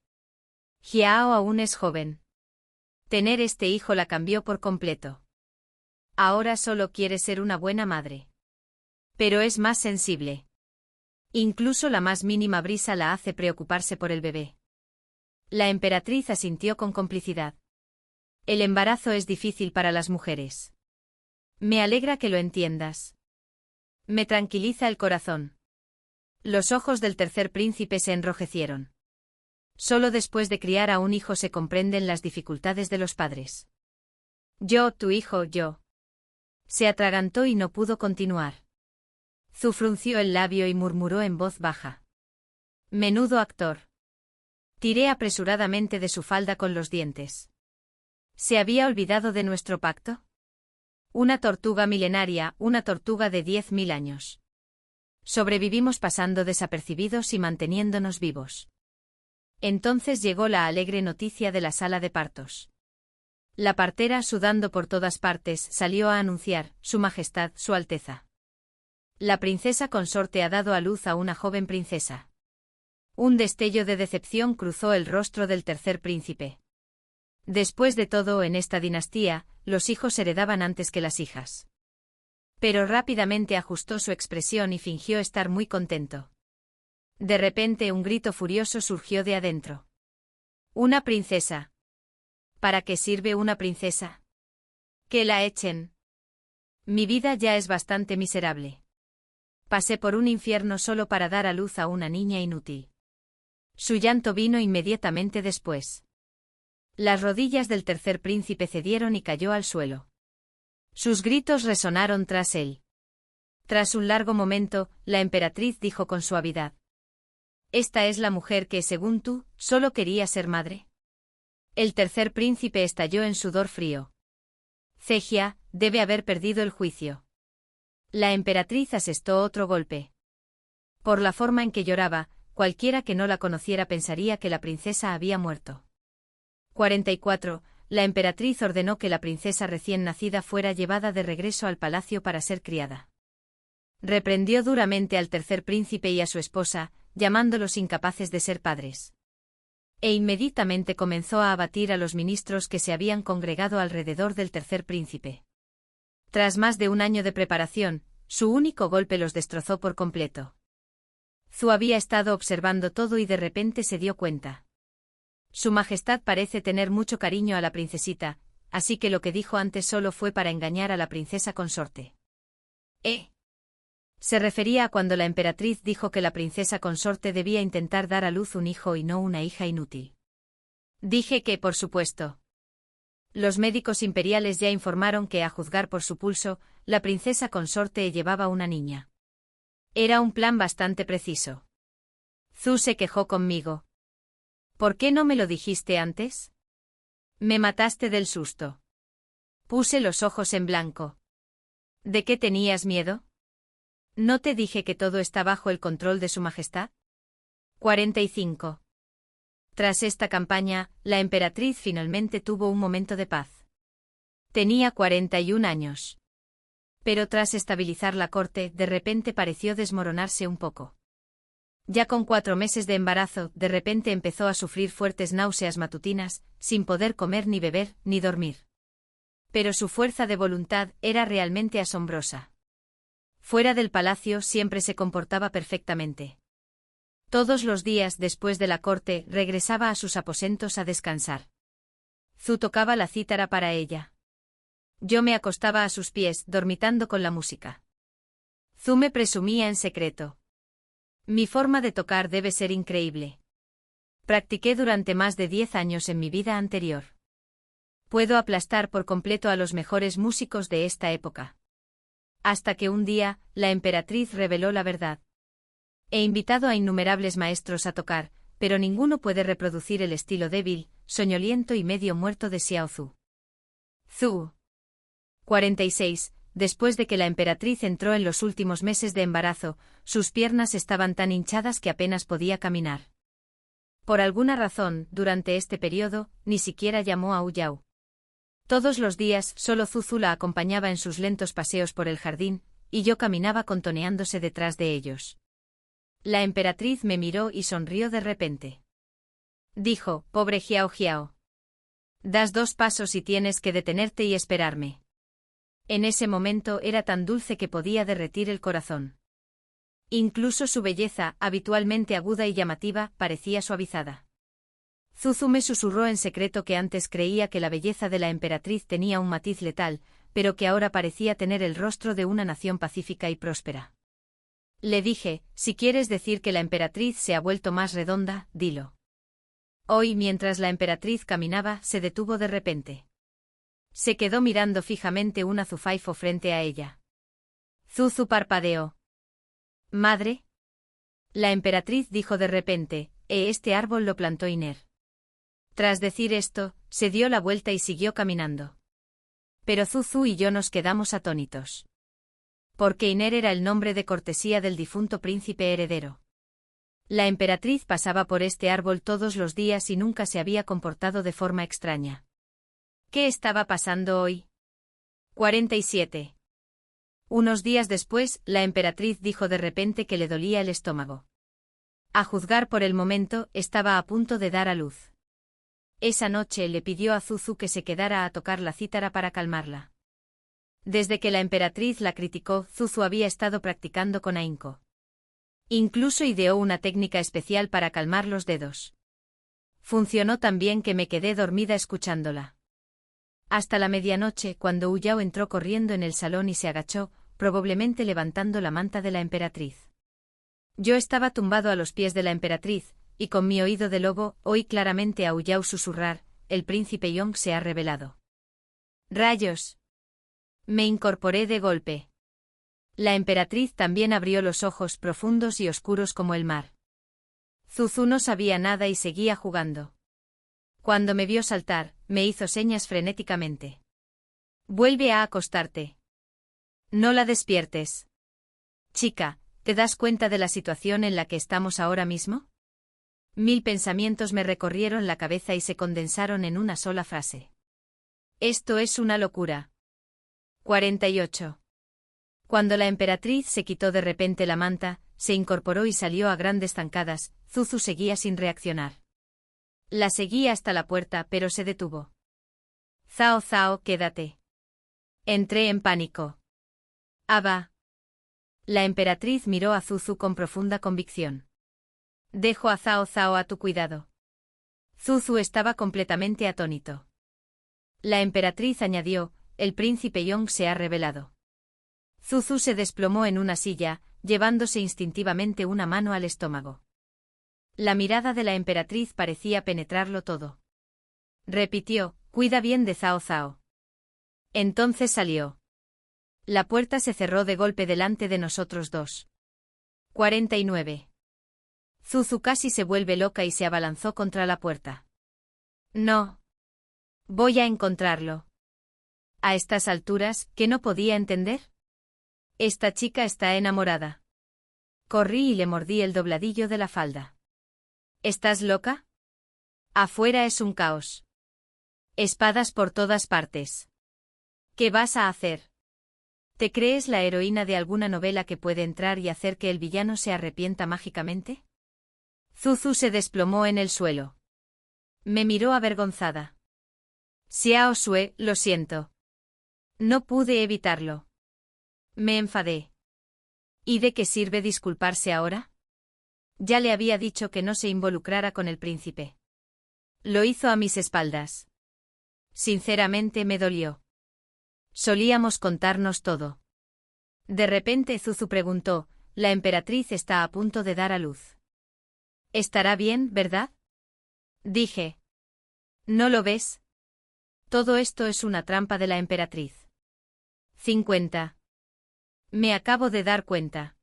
Jiao aún es joven. Tener este hijo la cambió por completo. Ahora solo quiere ser una buena madre. Pero es más sensible. Incluso la más mínima brisa la hace preocuparse por el bebé. La emperatriz asintió con complicidad. El embarazo es difícil para las mujeres. Me alegra que lo entiendas. Me tranquiliza el corazón. Los ojos del tercer príncipe se enrojecieron. Solo después de criar a un hijo se comprenden las dificultades de los padres. Yo, tu hijo, yo. Se atragantó y no pudo continuar. Zhu frunció el labio y murmuró en voz baja. Menudo actor. Tiré apresuradamente de su falda con los dientes. ¿Se había olvidado de nuestro pacto? Una tortuga milenaria, una tortuga de 10.000 años. Sobrevivimos pasando desapercibidos y manteniéndonos vivos. Entonces llegó la alegre noticia de la sala de partos. La partera, sudando por todas partes, salió a anunciar: Su Majestad, Su Alteza. La princesa consorte ha dado a luz a una joven princesa. Un destello de decepción cruzó el rostro del tercer príncipe. Después de todo, en esta dinastía, los hijos heredaban antes que las hijas. Pero rápidamente ajustó su expresión y fingió estar muy contento. De repente un grito furioso surgió de adentro. ¡Una princesa! ¿Para qué sirve una princesa? ¡Que la echen! Mi vida ya es bastante miserable. Pasé por un infierno solo para dar a luz a una niña inútil. Su llanto vino inmediatamente después. Las rodillas del tercer príncipe cedieron y cayó al suelo. Sus gritos resonaron tras él. Tras un largo momento, la emperatriz dijo con suavidad: ¿Esta es la mujer que, según tú, solo quería ser madre? El tercer príncipe estalló en sudor frío. Cegia, debe haber perdido el juicio. La emperatriz asestó otro golpe. Por la forma en que lloraba, cualquiera que no la conociera pensaría que la princesa había muerto. 44. La emperatriz ordenó que la princesa recién nacida fuera llevada de regreso al palacio para ser criada. Reprendió duramente al tercer príncipe y a su esposa, llamándolos incapaces de ser padres. E inmediatamente comenzó a abatir a los ministros que se habían congregado alrededor del tercer príncipe. Tras más de un año de preparación, su único golpe los destrozó por completo. Zhu había estado observando todo y de repente se dio cuenta. Su Majestad parece tener mucho cariño a la princesita, así que lo que dijo antes solo fue para engañar a la princesa consorte. Se refería a cuando la emperatriz dijo que la princesa consorte debía intentar dar a luz un hijo y no una hija inútil. Dije que, por supuesto. Los médicos imperiales ya informaron que, a juzgar por su pulso, la princesa consorte llevaba una niña. Era un plan bastante preciso. Zhu se quejó conmigo. ¿Por qué no me lo dijiste antes? Me mataste del susto. Puse los ojos en blanco. ¿De qué tenías miedo? ¿No te dije que todo está bajo el control de Su Majestad? 45. Tras esta campaña, la emperatriz finalmente tuvo un momento de paz. Tenía 41 años. Pero tras estabilizar la corte, de repente pareció desmoronarse un poco. Ya con 4 meses de embarazo, de repente empezó a sufrir fuertes náuseas matutinas, sin poder comer ni beber, ni dormir. Pero su fuerza de voluntad era realmente asombrosa. Fuera del palacio siempre se comportaba perfectamente. Todos los días después de la corte regresaba a sus aposentos a descansar. Zhu tocaba la cítara para ella. Yo me acostaba a sus pies, dormitando con la música. Zhu me presumía en secreto. Mi forma de tocar debe ser increíble. Practiqué durante más de 10 años en mi vida anterior. Puedo aplastar por completo a los mejores músicos de esta época. Hasta que un día, la emperatriz reveló la verdad. He invitado a innumerables maestros a tocar, pero ninguno puede reproducir el estilo débil, soñoliento y medio muerto de Xiao Zhu. Zhu. 46. Después de que la emperatriz entró en los últimos meses de embarazo, sus piernas estaban tan hinchadas que apenas podía caminar. Por alguna razón, durante este periodo, ni siquiera llamó a Hu Yao. Todos los días, solo Zuzu la acompañaba en sus lentos paseos por el jardín, y yo caminaba contoneándose detrás de ellos. La emperatriz me miró y sonrió de repente. Dijo, pobre Jiao Jiao. Das 2 pasos y tienes que detenerte y esperarme. En ese momento era tan dulce que podía derretir el corazón. Incluso su belleza, habitualmente aguda y llamativa, parecía suavizada. Zuzu me susurró en secreto que antes creía que la belleza de la emperatriz tenía un matiz letal, pero que ahora parecía tener el rostro de una nación pacífica y próspera. Le dije, si quieres decir que la emperatriz se ha vuelto más redonda, dilo. Hoy, mientras la emperatriz caminaba, se detuvo de repente. Se quedó mirando fijamente una zufaifo frente a ella. Zuzu parpadeó. ¿Madre? La emperatriz dijo de repente, este árbol lo plantó Iner. Tras decir esto, se dio la vuelta y siguió caminando. Pero Zuzu y yo nos quedamos atónitos. Porque Iner era el nombre de cortesía del difunto príncipe heredero. La emperatriz pasaba por este árbol todos los días y nunca se había comportado de forma extraña. ¿Qué estaba pasando hoy? 47. Unos días después, la emperatriz dijo de repente que le dolía el estómago. A juzgar por el momento, estaba a punto de dar a luz. Esa noche le pidió a Zuzu que se quedara a tocar la cítara para calmarla. Desde que la emperatriz la criticó, Zuzu había estado practicando con ahínco. Incluso ideó una técnica especial para calmar los dedos. Funcionó tan bien que me quedé dormida escuchándola. Hasta la medianoche, cuando Hu Yao entró corriendo en el salón y se agachó, probablemente levantando la manta de la emperatriz. Yo estaba tumbado a los pies de la emperatriz, y con mi oído de lobo, oí claramente a Hu Yao susurrar, el príncipe Yong se ha revelado. ¡Rayos! Me incorporé de golpe. La emperatriz también abrió los ojos profundos y oscuros como el mar. Zuzu no sabía nada y seguía jugando. Cuando me vio saltar, me hizo señas frenéticamente. Vuelve a acostarte. No la despiertes. Chica, ¿te das cuenta de la situación en la que estamos ahora mismo? 1000 pensamientos me recorrieron la cabeza y se condensaron en una sola frase. Esto es una locura. 48. Cuando la emperatriz se quitó de repente la manta, se incorporó y salió a grandes zancadas, Zuzu seguía sin reaccionar. La seguí hasta la puerta, pero se detuvo. Zhao Zhao, quédate. Entré en pánico. Aba. La emperatriz miró a Zuzu con profunda convicción. Dejo a Zhao Zhao a tu cuidado. Zuzu estaba completamente atónito. La emperatriz añadió, el príncipe Yong se ha revelado. Zuzu se desplomó en una silla, llevándose instintivamente una mano al estómago. La mirada de la emperatriz parecía penetrarlo todo. Repitió, cuida bien de Zhao Zhao. Entonces salió. La puerta se cerró de golpe delante de nosotros dos. 49. Zuzu casi se vuelve loca y se abalanzó contra la puerta. No. Voy a encontrarlo. A estas alturas, ¿qué no podía entender? Esta chica está enamorada. Corrí y le mordí el dobladillo de la falda. ¿Estás loca? Afuera es un caos. Espadas por todas partes. ¿Qué vas a hacer? ¿Te crees la heroína de alguna novela que puede entrar y hacer que el villano se arrepienta mágicamente? Zuzu se desplomó en el suelo. Me miró avergonzada. Xiao Xue, lo siento. No pude evitarlo. Me enfadé. ¿Y de qué sirve disculparse ahora? Ya le había dicho que no se involucrara con el príncipe. Lo hizo a mis espaldas. Sinceramente me dolió. Solíamos contarnos todo. De repente Zuzu preguntó, la emperatriz está a punto de dar a luz. Estará bien, ¿verdad? Dije. ¿No lo ves? Todo esto es una trampa de la emperatriz. 50. Me acabo de dar cuenta.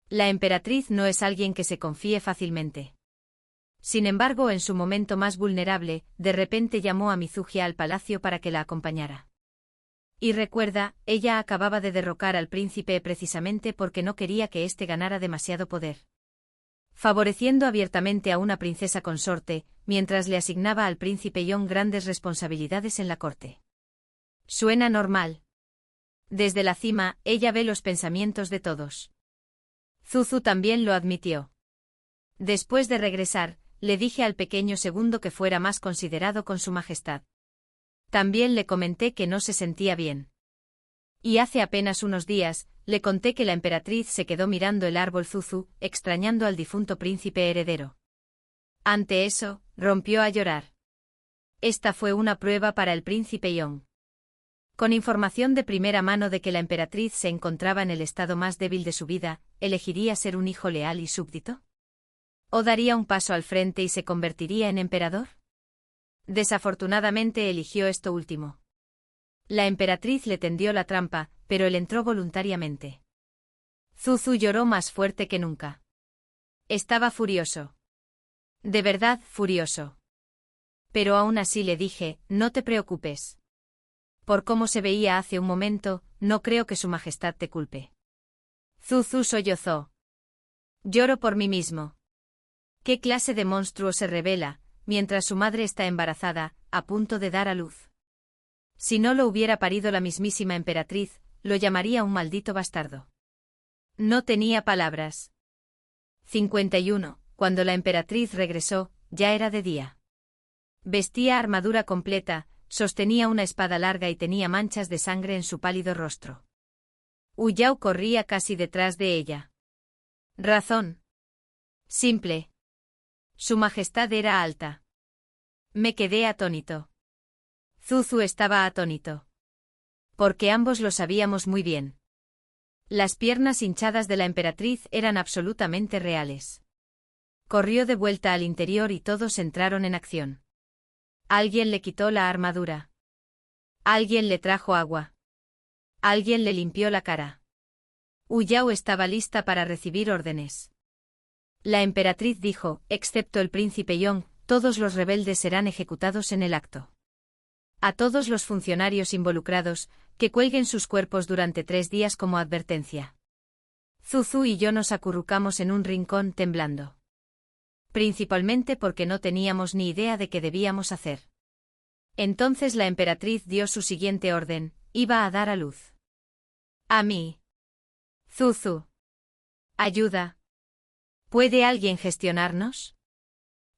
La emperatriz no es alguien que se confíe fácilmente. Sin embargo, en su momento más vulnerable, de repente llamó a Mizugia al palacio para que la acompañara. Y recuerda, ella acababa de derrocar al príncipe precisamente porque no quería que éste ganara demasiado poder, favoreciendo abiertamente a una princesa consorte, mientras le asignaba al príncipe Yon grandes responsabilidades en la corte. Suena normal. Desde la cima, ella ve los pensamientos de todos. Zuzu también lo admitió. Después de regresar, le dije al pequeño segundo que fuera más considerado con su majestad. También le comenté que no se sentía bien. Y hace apenas unos días, le conté que la emperatriz se quedó mirando el árbol Zuzu, extrañando al difunto príncipe heredero. Ante eso, rompió a llorar. Esta fue una prueba para el príncipe Yong. Con información de primera mano de que la emperatriz se encontraba en el estado más débil de su vida, ¿elegiría ser un hijo leal y súbdito? ¿O daría un paso al frente y se convertiría en emperador? Desafortunadamente eligió esto último. La emperatriz le tendió la trampa, pero él entró voluntariamente. Zuzu lloró más fuerte que nunca. Estaba furioso. De verdad, furioso. Pero aún así le dije, no te preocupes. Por cómo se veía hace un momento, no creo que su majestad te culpe. Zuzu sollozó. Lloro por mí mismo. ¿Qué clase de monstruo se revela, mientras su madre está embarazada, a punto de dar a luz? Si no lo hubiera parido la mismísima emperatriz, lo llamaría un maldito bastardo. No tenía palabras. 51. Cuando la emperatriz regresó, ya era de día. Vestía armadura completa, sostenía una espada larga y tenía manchas de sangre en su pálido rostro. Hu Yao corría casi detrás de ella. Razón. Simple. Su majestad era alta. Me quedé atónito. Zuzu estaba atónito. Porque ambos lo sabíamos muy bien. Las piernas hinchadas de la emperatriz eran absolutamente reales. Corrió de vuelta al interior y todos entraron en acción. Alguien le quitó la armadura. Alguien le trajo agua. Alguien le limpió la cara. Hu Yao estaba lista para recibir órdenes. La emperatriz dijo, excepto el príncipe Yong, todos los rebeldes serán ejecutados en el acto. A todos los funcionarios involucrados, que cuelguen sus cuerpos durante 3 días como advertencia. Zuzu y yo nos acurrucamos en un rincón temblando. Principalmente porque no teníamos ni idea de qué debíamos hacer. Entonces la emperatriz dio su siguiente orden, iba a dar a luz. A mí. Zuzu. Ayuda. ¿Puede alguien gestionarnos?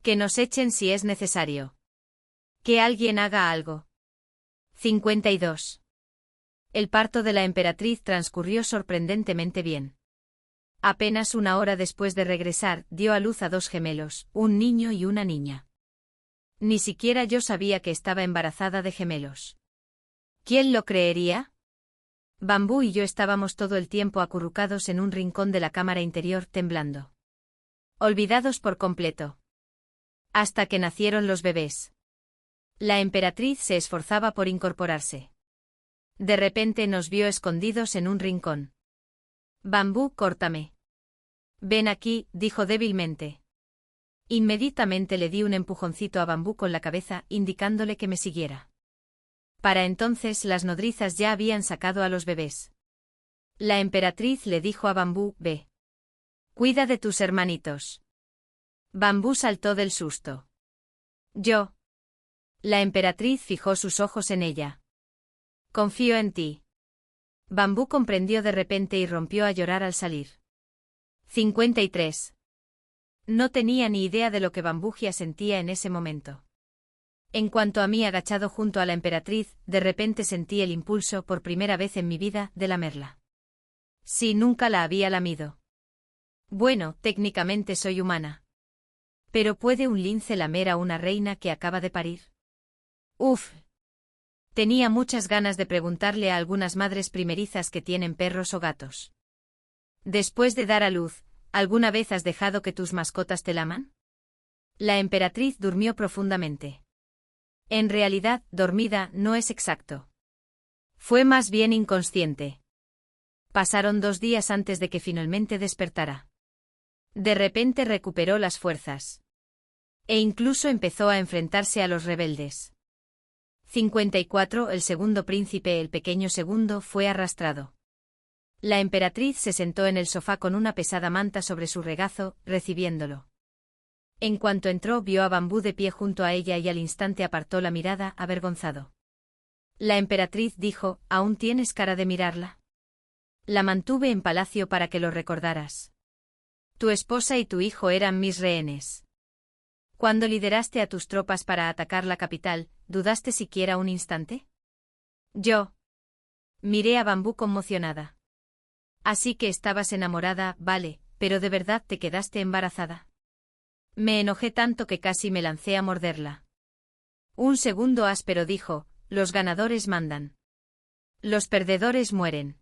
Que nos echen si es necesario. Que alguien haga algo. 52. El parto de la emperatriz transcurrió sorprendentemente bien. Apenas 1 hora después de regresar, dio a luz a 2 gemelos, un niño y una niña. Ni siquiera yo sabía que estaba embarazada de gemelos. ¿Quién lo creería? Bambú y yo estábamos todo el tiempo acurrucados en un rincón de la cámara interior temblando. Olvidados por completo. Hasta que nacieron los bebés. La emperatriz se esforzaba por incorporarse. De repente nos vio escondidos en un rincón. Bambú, córtame. Ven aquí, dijo débilmente. Inmediatamente le di un empujoncito a Bambú con la cabeza, indicándole que me siguiera. Para entonces las nodrizas ya habían sacado a los bebés. La emperatriz le dijo a Bambú, ve. Cuida de tus hermanitos. Bambú saltó del susto. Yo. La emperatriz fijó sus ojos en ella. Confío en ti. Bambú comprendió de repente y rompió a llorar al salir. 53. No tenía ni idea de lo que Bambugia sentía en ese momento. En cuanto a mí agachado junto a la emperatriz, de repente sentí el impulso, por primera vez en mi vida, de lamerla. Sí, nunca la había lamido. Bueno, técnicamente soy humana. Pero ¿puede un lince lamer a una reina que acaba de parir? Uf. Tenía muchas ganas de preguntarle a algunas madres primerizas que tienen perros o gatos. Después de dar a luz, ¿alguna vez has dejado que tus mascotas te laman? La emperatriz durmió profundamente. En realidad, dormida no es exacto. Fue más bien inconsciente. Pasaron 2 días antes de que finalmente despertara. De repente recuperó las fuerzas. E incluso empezó a enfrentarse a los rebeldes. 54. El segundo príncipe, el pequeño segundo, fue arrastrado. La emperatriz se sentó en el sofá con una pesada manta sobre su regazo, recibiéndolo. En cuanto entró, vio a Bambú de pie junto a ella y al instante apartó la mirada, avergonzado. La emperatriz dijo: ¿Aún tienes cara de mirarla? La mantuve en palacio para que lo recordaras. Tu esposa y tu hijo eran mis rehenes. Cuando lideraste a tus tropas para atacar la capital, ¿dudaste siquiera un instante? Yo. Miré a Bambú conmocionada. Así que estabas enamorada, vale, pero ¿de verdad te quedaste embarazada? Me enojé tanto que casi me lancé a morderla. Un segundo áspero dijo: los ganadores mandan. Los perdedores mueren.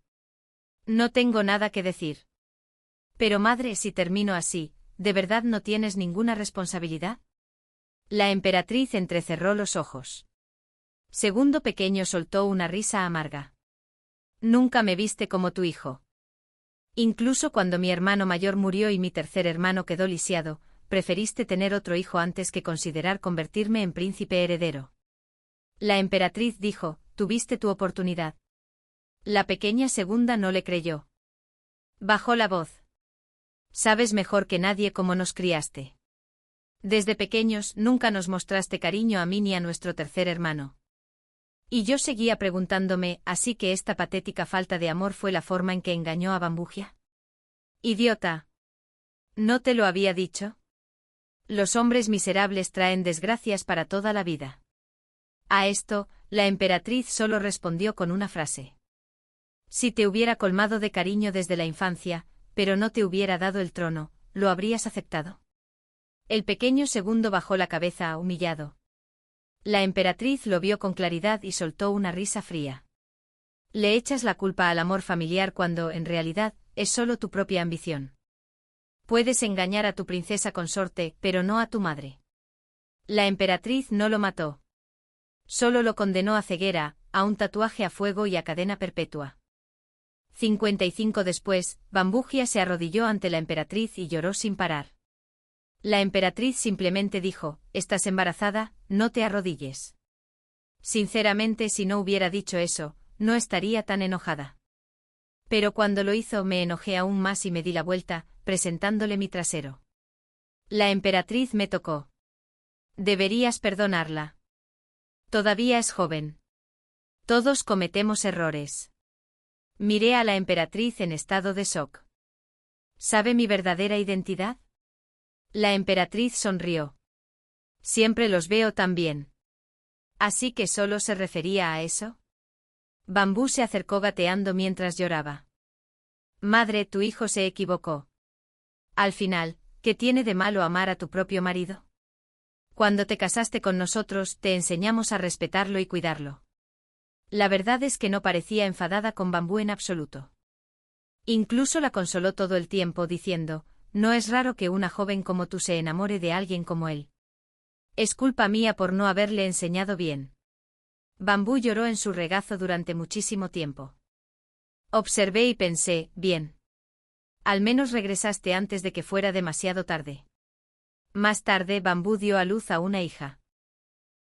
No tengo nada que decir. Pero madre, si termino así, ¿de verdad no tienes ninguna responsabilidad? La emperatriz entrecerró los ojos. Segundo pequeño soltó una risa amarga. Nunca me viste como tu hijo. Incluso cuando mi hermano mayor murió y mi tercer hermano quedó lisiado, preferiste tener otro hijo antes que considerar convertirme en príncipe heredero. La emperatriz dijo: tuviste tu oportunidad. La pequeña segunda no le creyó. Bajó la voz. Sabes mejor que nadie cómo nos criaste. Desde pequeños nunca nos mostraste cariño a mí ni a nuestro tercer hermano. Y yo seguía preguntándome: ¿así que esta patética falta de amor fue la forma en que engañó a Bambugia? Idiota. ¿No te lo había dicho? Los hombres miserables traen desgracias para toda la vida. A esto, la emperatriz solo respondió con una frase. Si te hubiera colmado de cariño desde la infancia, pero no te hubiera dado el trono, ¿lo habrías aceptado? El pequeño segundo bajó la cabeza, humillado. La emperatriz lo vio con claridad y soltó una risa fría. Le echas la culpa al amor familiar cuando, en realidad, es solo tu propia ambición. Puedes engañar a tu princesa consorte, pero no a tu madre. La emperatriz no lo mató. Solo lo condenó a ceguera, a un tatuaje a fuego y a cadena perpetua. 55 después, Bambugia se arrodilló ante la emperatriz y lloró sin parar. La emperatriz simplemente dijo: estás embarazada, no te arrodilles. Sinceramente, si no hubiera dicho eso, no estaría tan enojada. Pero cuando lo hizo me enojé aún más y me di la vuelta, presentándole mi trasero. La emperatriz me tocó. Deberías perdonarla. Todavía es joven. Todos cometemos errores. Miré a la emperatriz en estado de shock. ¿Sabe mi verdadera identidad? La emperatriz sonrió. Siempre los veo tan bien. ¿Así que solo se refería a eso? Bambú se acercó gateando mientras lloraba. Madre, tu hijo se equivocó. Al final, ¿qué tiene de malo amar a tu propio marido? Cuando te casaste con nosotros, te enseñamos a respetarlo y cuidarlo. La verdad es que no parecía enfadada con Bambú en absoluto. Incluso la consoló todo el tiempo diciendo: no es raro que una joven como tú se enamore de alguien como él. Es culpa mía por no haberle enseñado bien. Bambú lloró en su regazo durante muchísimo tiempo. Observé y pensé: bien. Al menos regresaste antes de que fuera demasiado tarde. Más tarde, Bambú dio a luz a una hija.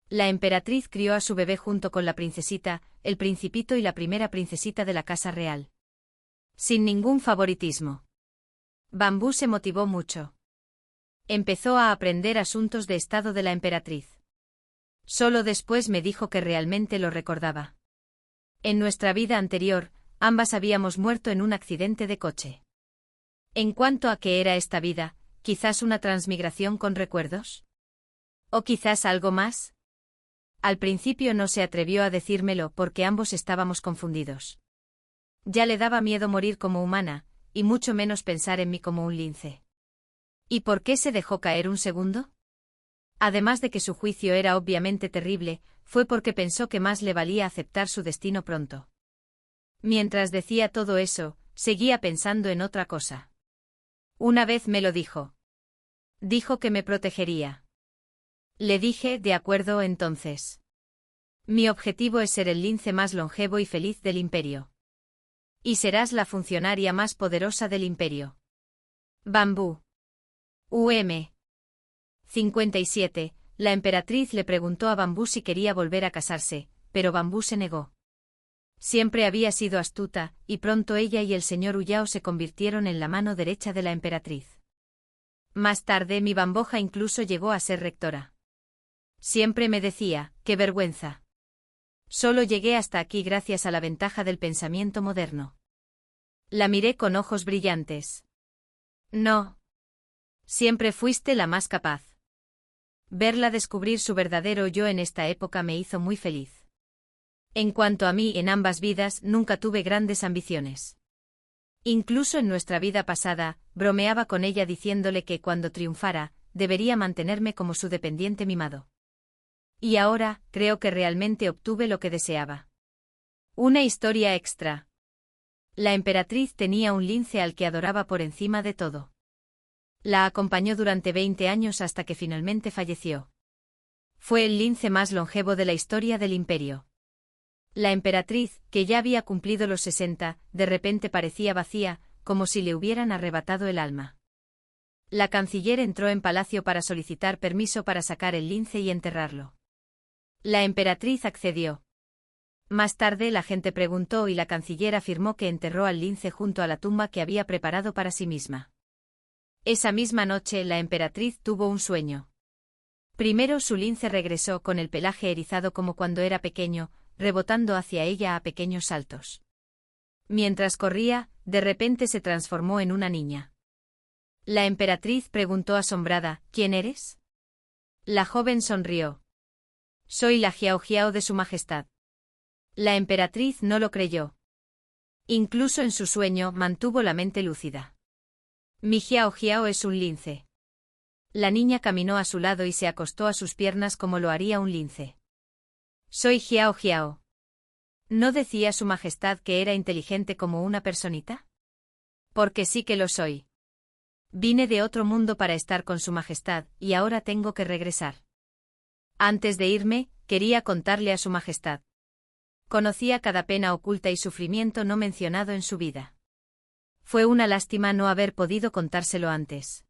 La emperatriz crió a su bebé junto con la princesita, el principito y la primera princesita de la casa real. Sin ningún favoritismo. Bambú se motivó mucho. Empezó a aprender asuntos de estado de la emperatriz. Solo después me dijo que realmente lo recordaba. En nuestra vida anterior, ambas habíamos muerto en un accidente de coche. En cuanto a qué era esta vida, quizás una transmigración con recuerdos. ¿O quizás algo más? Al principio no se atrevió a decírmelo porque ambos estábamos confundidos. Ya le daba miedo morir como humana, y mucho menos pensar en mí como un lince. ¿Y por qué se dejó caer un segundo? Además de que su juicio era obviamente terrible, fue porque pensó que más le valía aceptar su destino pronto. Mientras decía todo eso, seguía pensando en otra cosa. Una vez me lo dijo. Dijo que me protegería. Le dije: de acuerdo, entonces. Mi objetivo es ser el lince más longevo y feliz del imperio. Y serás la funcionaria más poderosa del imperio. Bambú. 57. La emperatriz le preguntó a Bambú si quería volver a casarse, pero Bambú se negó. Siempre había sido astuta, y pronto ella y el señor Uyao se convirtieron en la mano derecha de la emperatriz. Más tarde mi Bamboja incluso llegó a ser rectora. Siempre me decía, ¡qué vergüenza! Solo llegué hasta aquí gracias a la ventaja del pensamiento moderno. La miré con ojos brillantes. No. Siempre fuiste la más capaz. Verla descubrir su verdadero yo en esta época me hizo muy feliz. En cuanto a mí, en ambas vidas nunca tuve grandes ambiciones. Incluso en nuestra vida pasada, bromeaba con ella diciéndole que cuando triunfara, debería mantenerme como su dependiente mimado. Y ahora, creo que realmente obtuve lo que deseaba. Una historia extra. La emperatriz tenía un lince al que adoraba por encima de todo. La acompañó durante 20 años hasta que finalmente falleció. Fue el lince más longevo de la historia del imperio. La emperatriz, que ya había cumplido los 60, de repente parecía vacía, como si le hubieran arrebatado el alma. La canciller entró en palacio para solicitar permiso para sacar el lince y enterrarlo. La emperatriz accedió. Más tarde la gente preguntó y la canciller afirmó que enterró al lince junto a la tumba que había preparado para sí misma. Esa misma noche la emperatriz tuvo un sueño. Primero su lince regresó con el pelaje erizado como cuando era pequeño, rebotando hacia ella a pequeños saltos. Mientras corría, de repente se transformó en una niña. La emperatriz preguntó asombrada, ¿quién eres? La joven sonrió. Soy la Xiao Xiao de su majestad. La emperatriz no lo creyó. Incluso en su sueño mantuvo la mente lúcida. Mi Xiao Xiao es un lince. La niña caminó a su lado y se acostó a sus piernas como lo haría un lince. Soy Xiao Xiao. ¿No decía su majestad que era inteligente como una personita? Porque sí que lo soy. Vine de otro mundo para estar con su majestad, y ahora tengo que regresar. Antes de irme, quería contarle a su majestad. Conocía cada pena oculta y sufrimiento no mencionado en su vida. Fue una lástima no haber podido contárselo antes.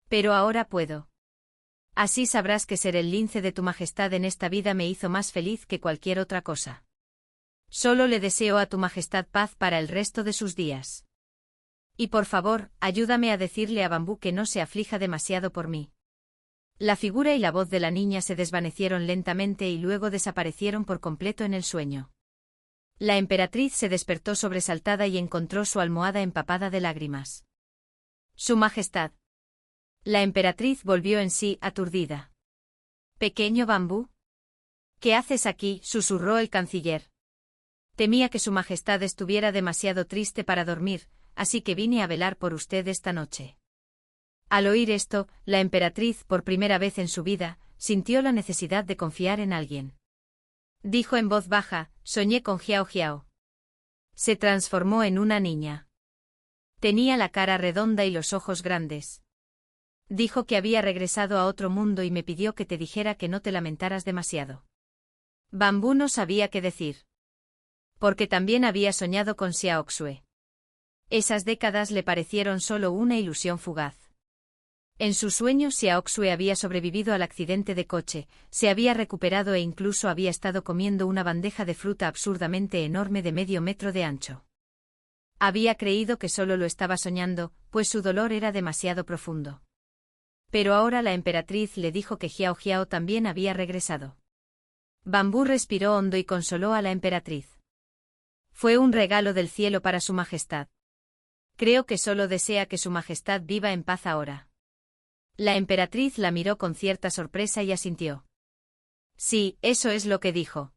Pero ahora puedo. Así sabrás que ser el lince de tu majestad en esta vida me hizo más feliz que cualquier otra cosa. Solo le deseo a tu majestad paz para el resto de sus días. Y por favor, ayúdame a decirle a Bambú que no se aflija demasiado por mí. La figura y la voz de la niña se desvanecieron lentamente y luego desaparecieron por completo en el sueño. La emperatriz se despertó sobresaltada y encontró su almohada empapada de lágrimas. Su majestad. La emperatriz volvió en sí, aturdida. «Pequeño Bambú. ¿Qué haces aquí?», susurró el canciller. Temía que su majestad estuviera demasiado triste para dormir, así que vine a velar por usted esta noche. Al oír esto, la emperatriz, por primera vez en su vida, sintió la necesidad de confiar en alguien. Dijo en voz baja, soñé con Xiao Xiao. Se transformó en una niña. Tenía la cara redonda y los ojos grandes. Dijo que había regresado a otro mundo y me pidió que te dijera que no te lamentaras demasiado. Bambú no sabía qué decir. Porque también había soñado con Xiaoxue. Esas décadas le parecieron solo una ilusión fugaz. En su sueño Xiaoxue había sobrevivido al accidente de coche, se había recuperado e incluso había estado comiendo una bandeja de fruta absurdamente enorme de medio metro de ancho. Había creído que solo lo estaba soñando, pues su dolor era demasiado profundo. Pero ahora la emperatriz le dijo que Xiao Xiao también había regresado. Bambú respiró hondo y consoló a la emperatriz. Fue un regalo del cielo para su majestad. Creo que solo desea que su majestad viva en paz ahora. La emperatriz la miró con cierta sorpresa y asintió. Sí, eso es lo que dijo.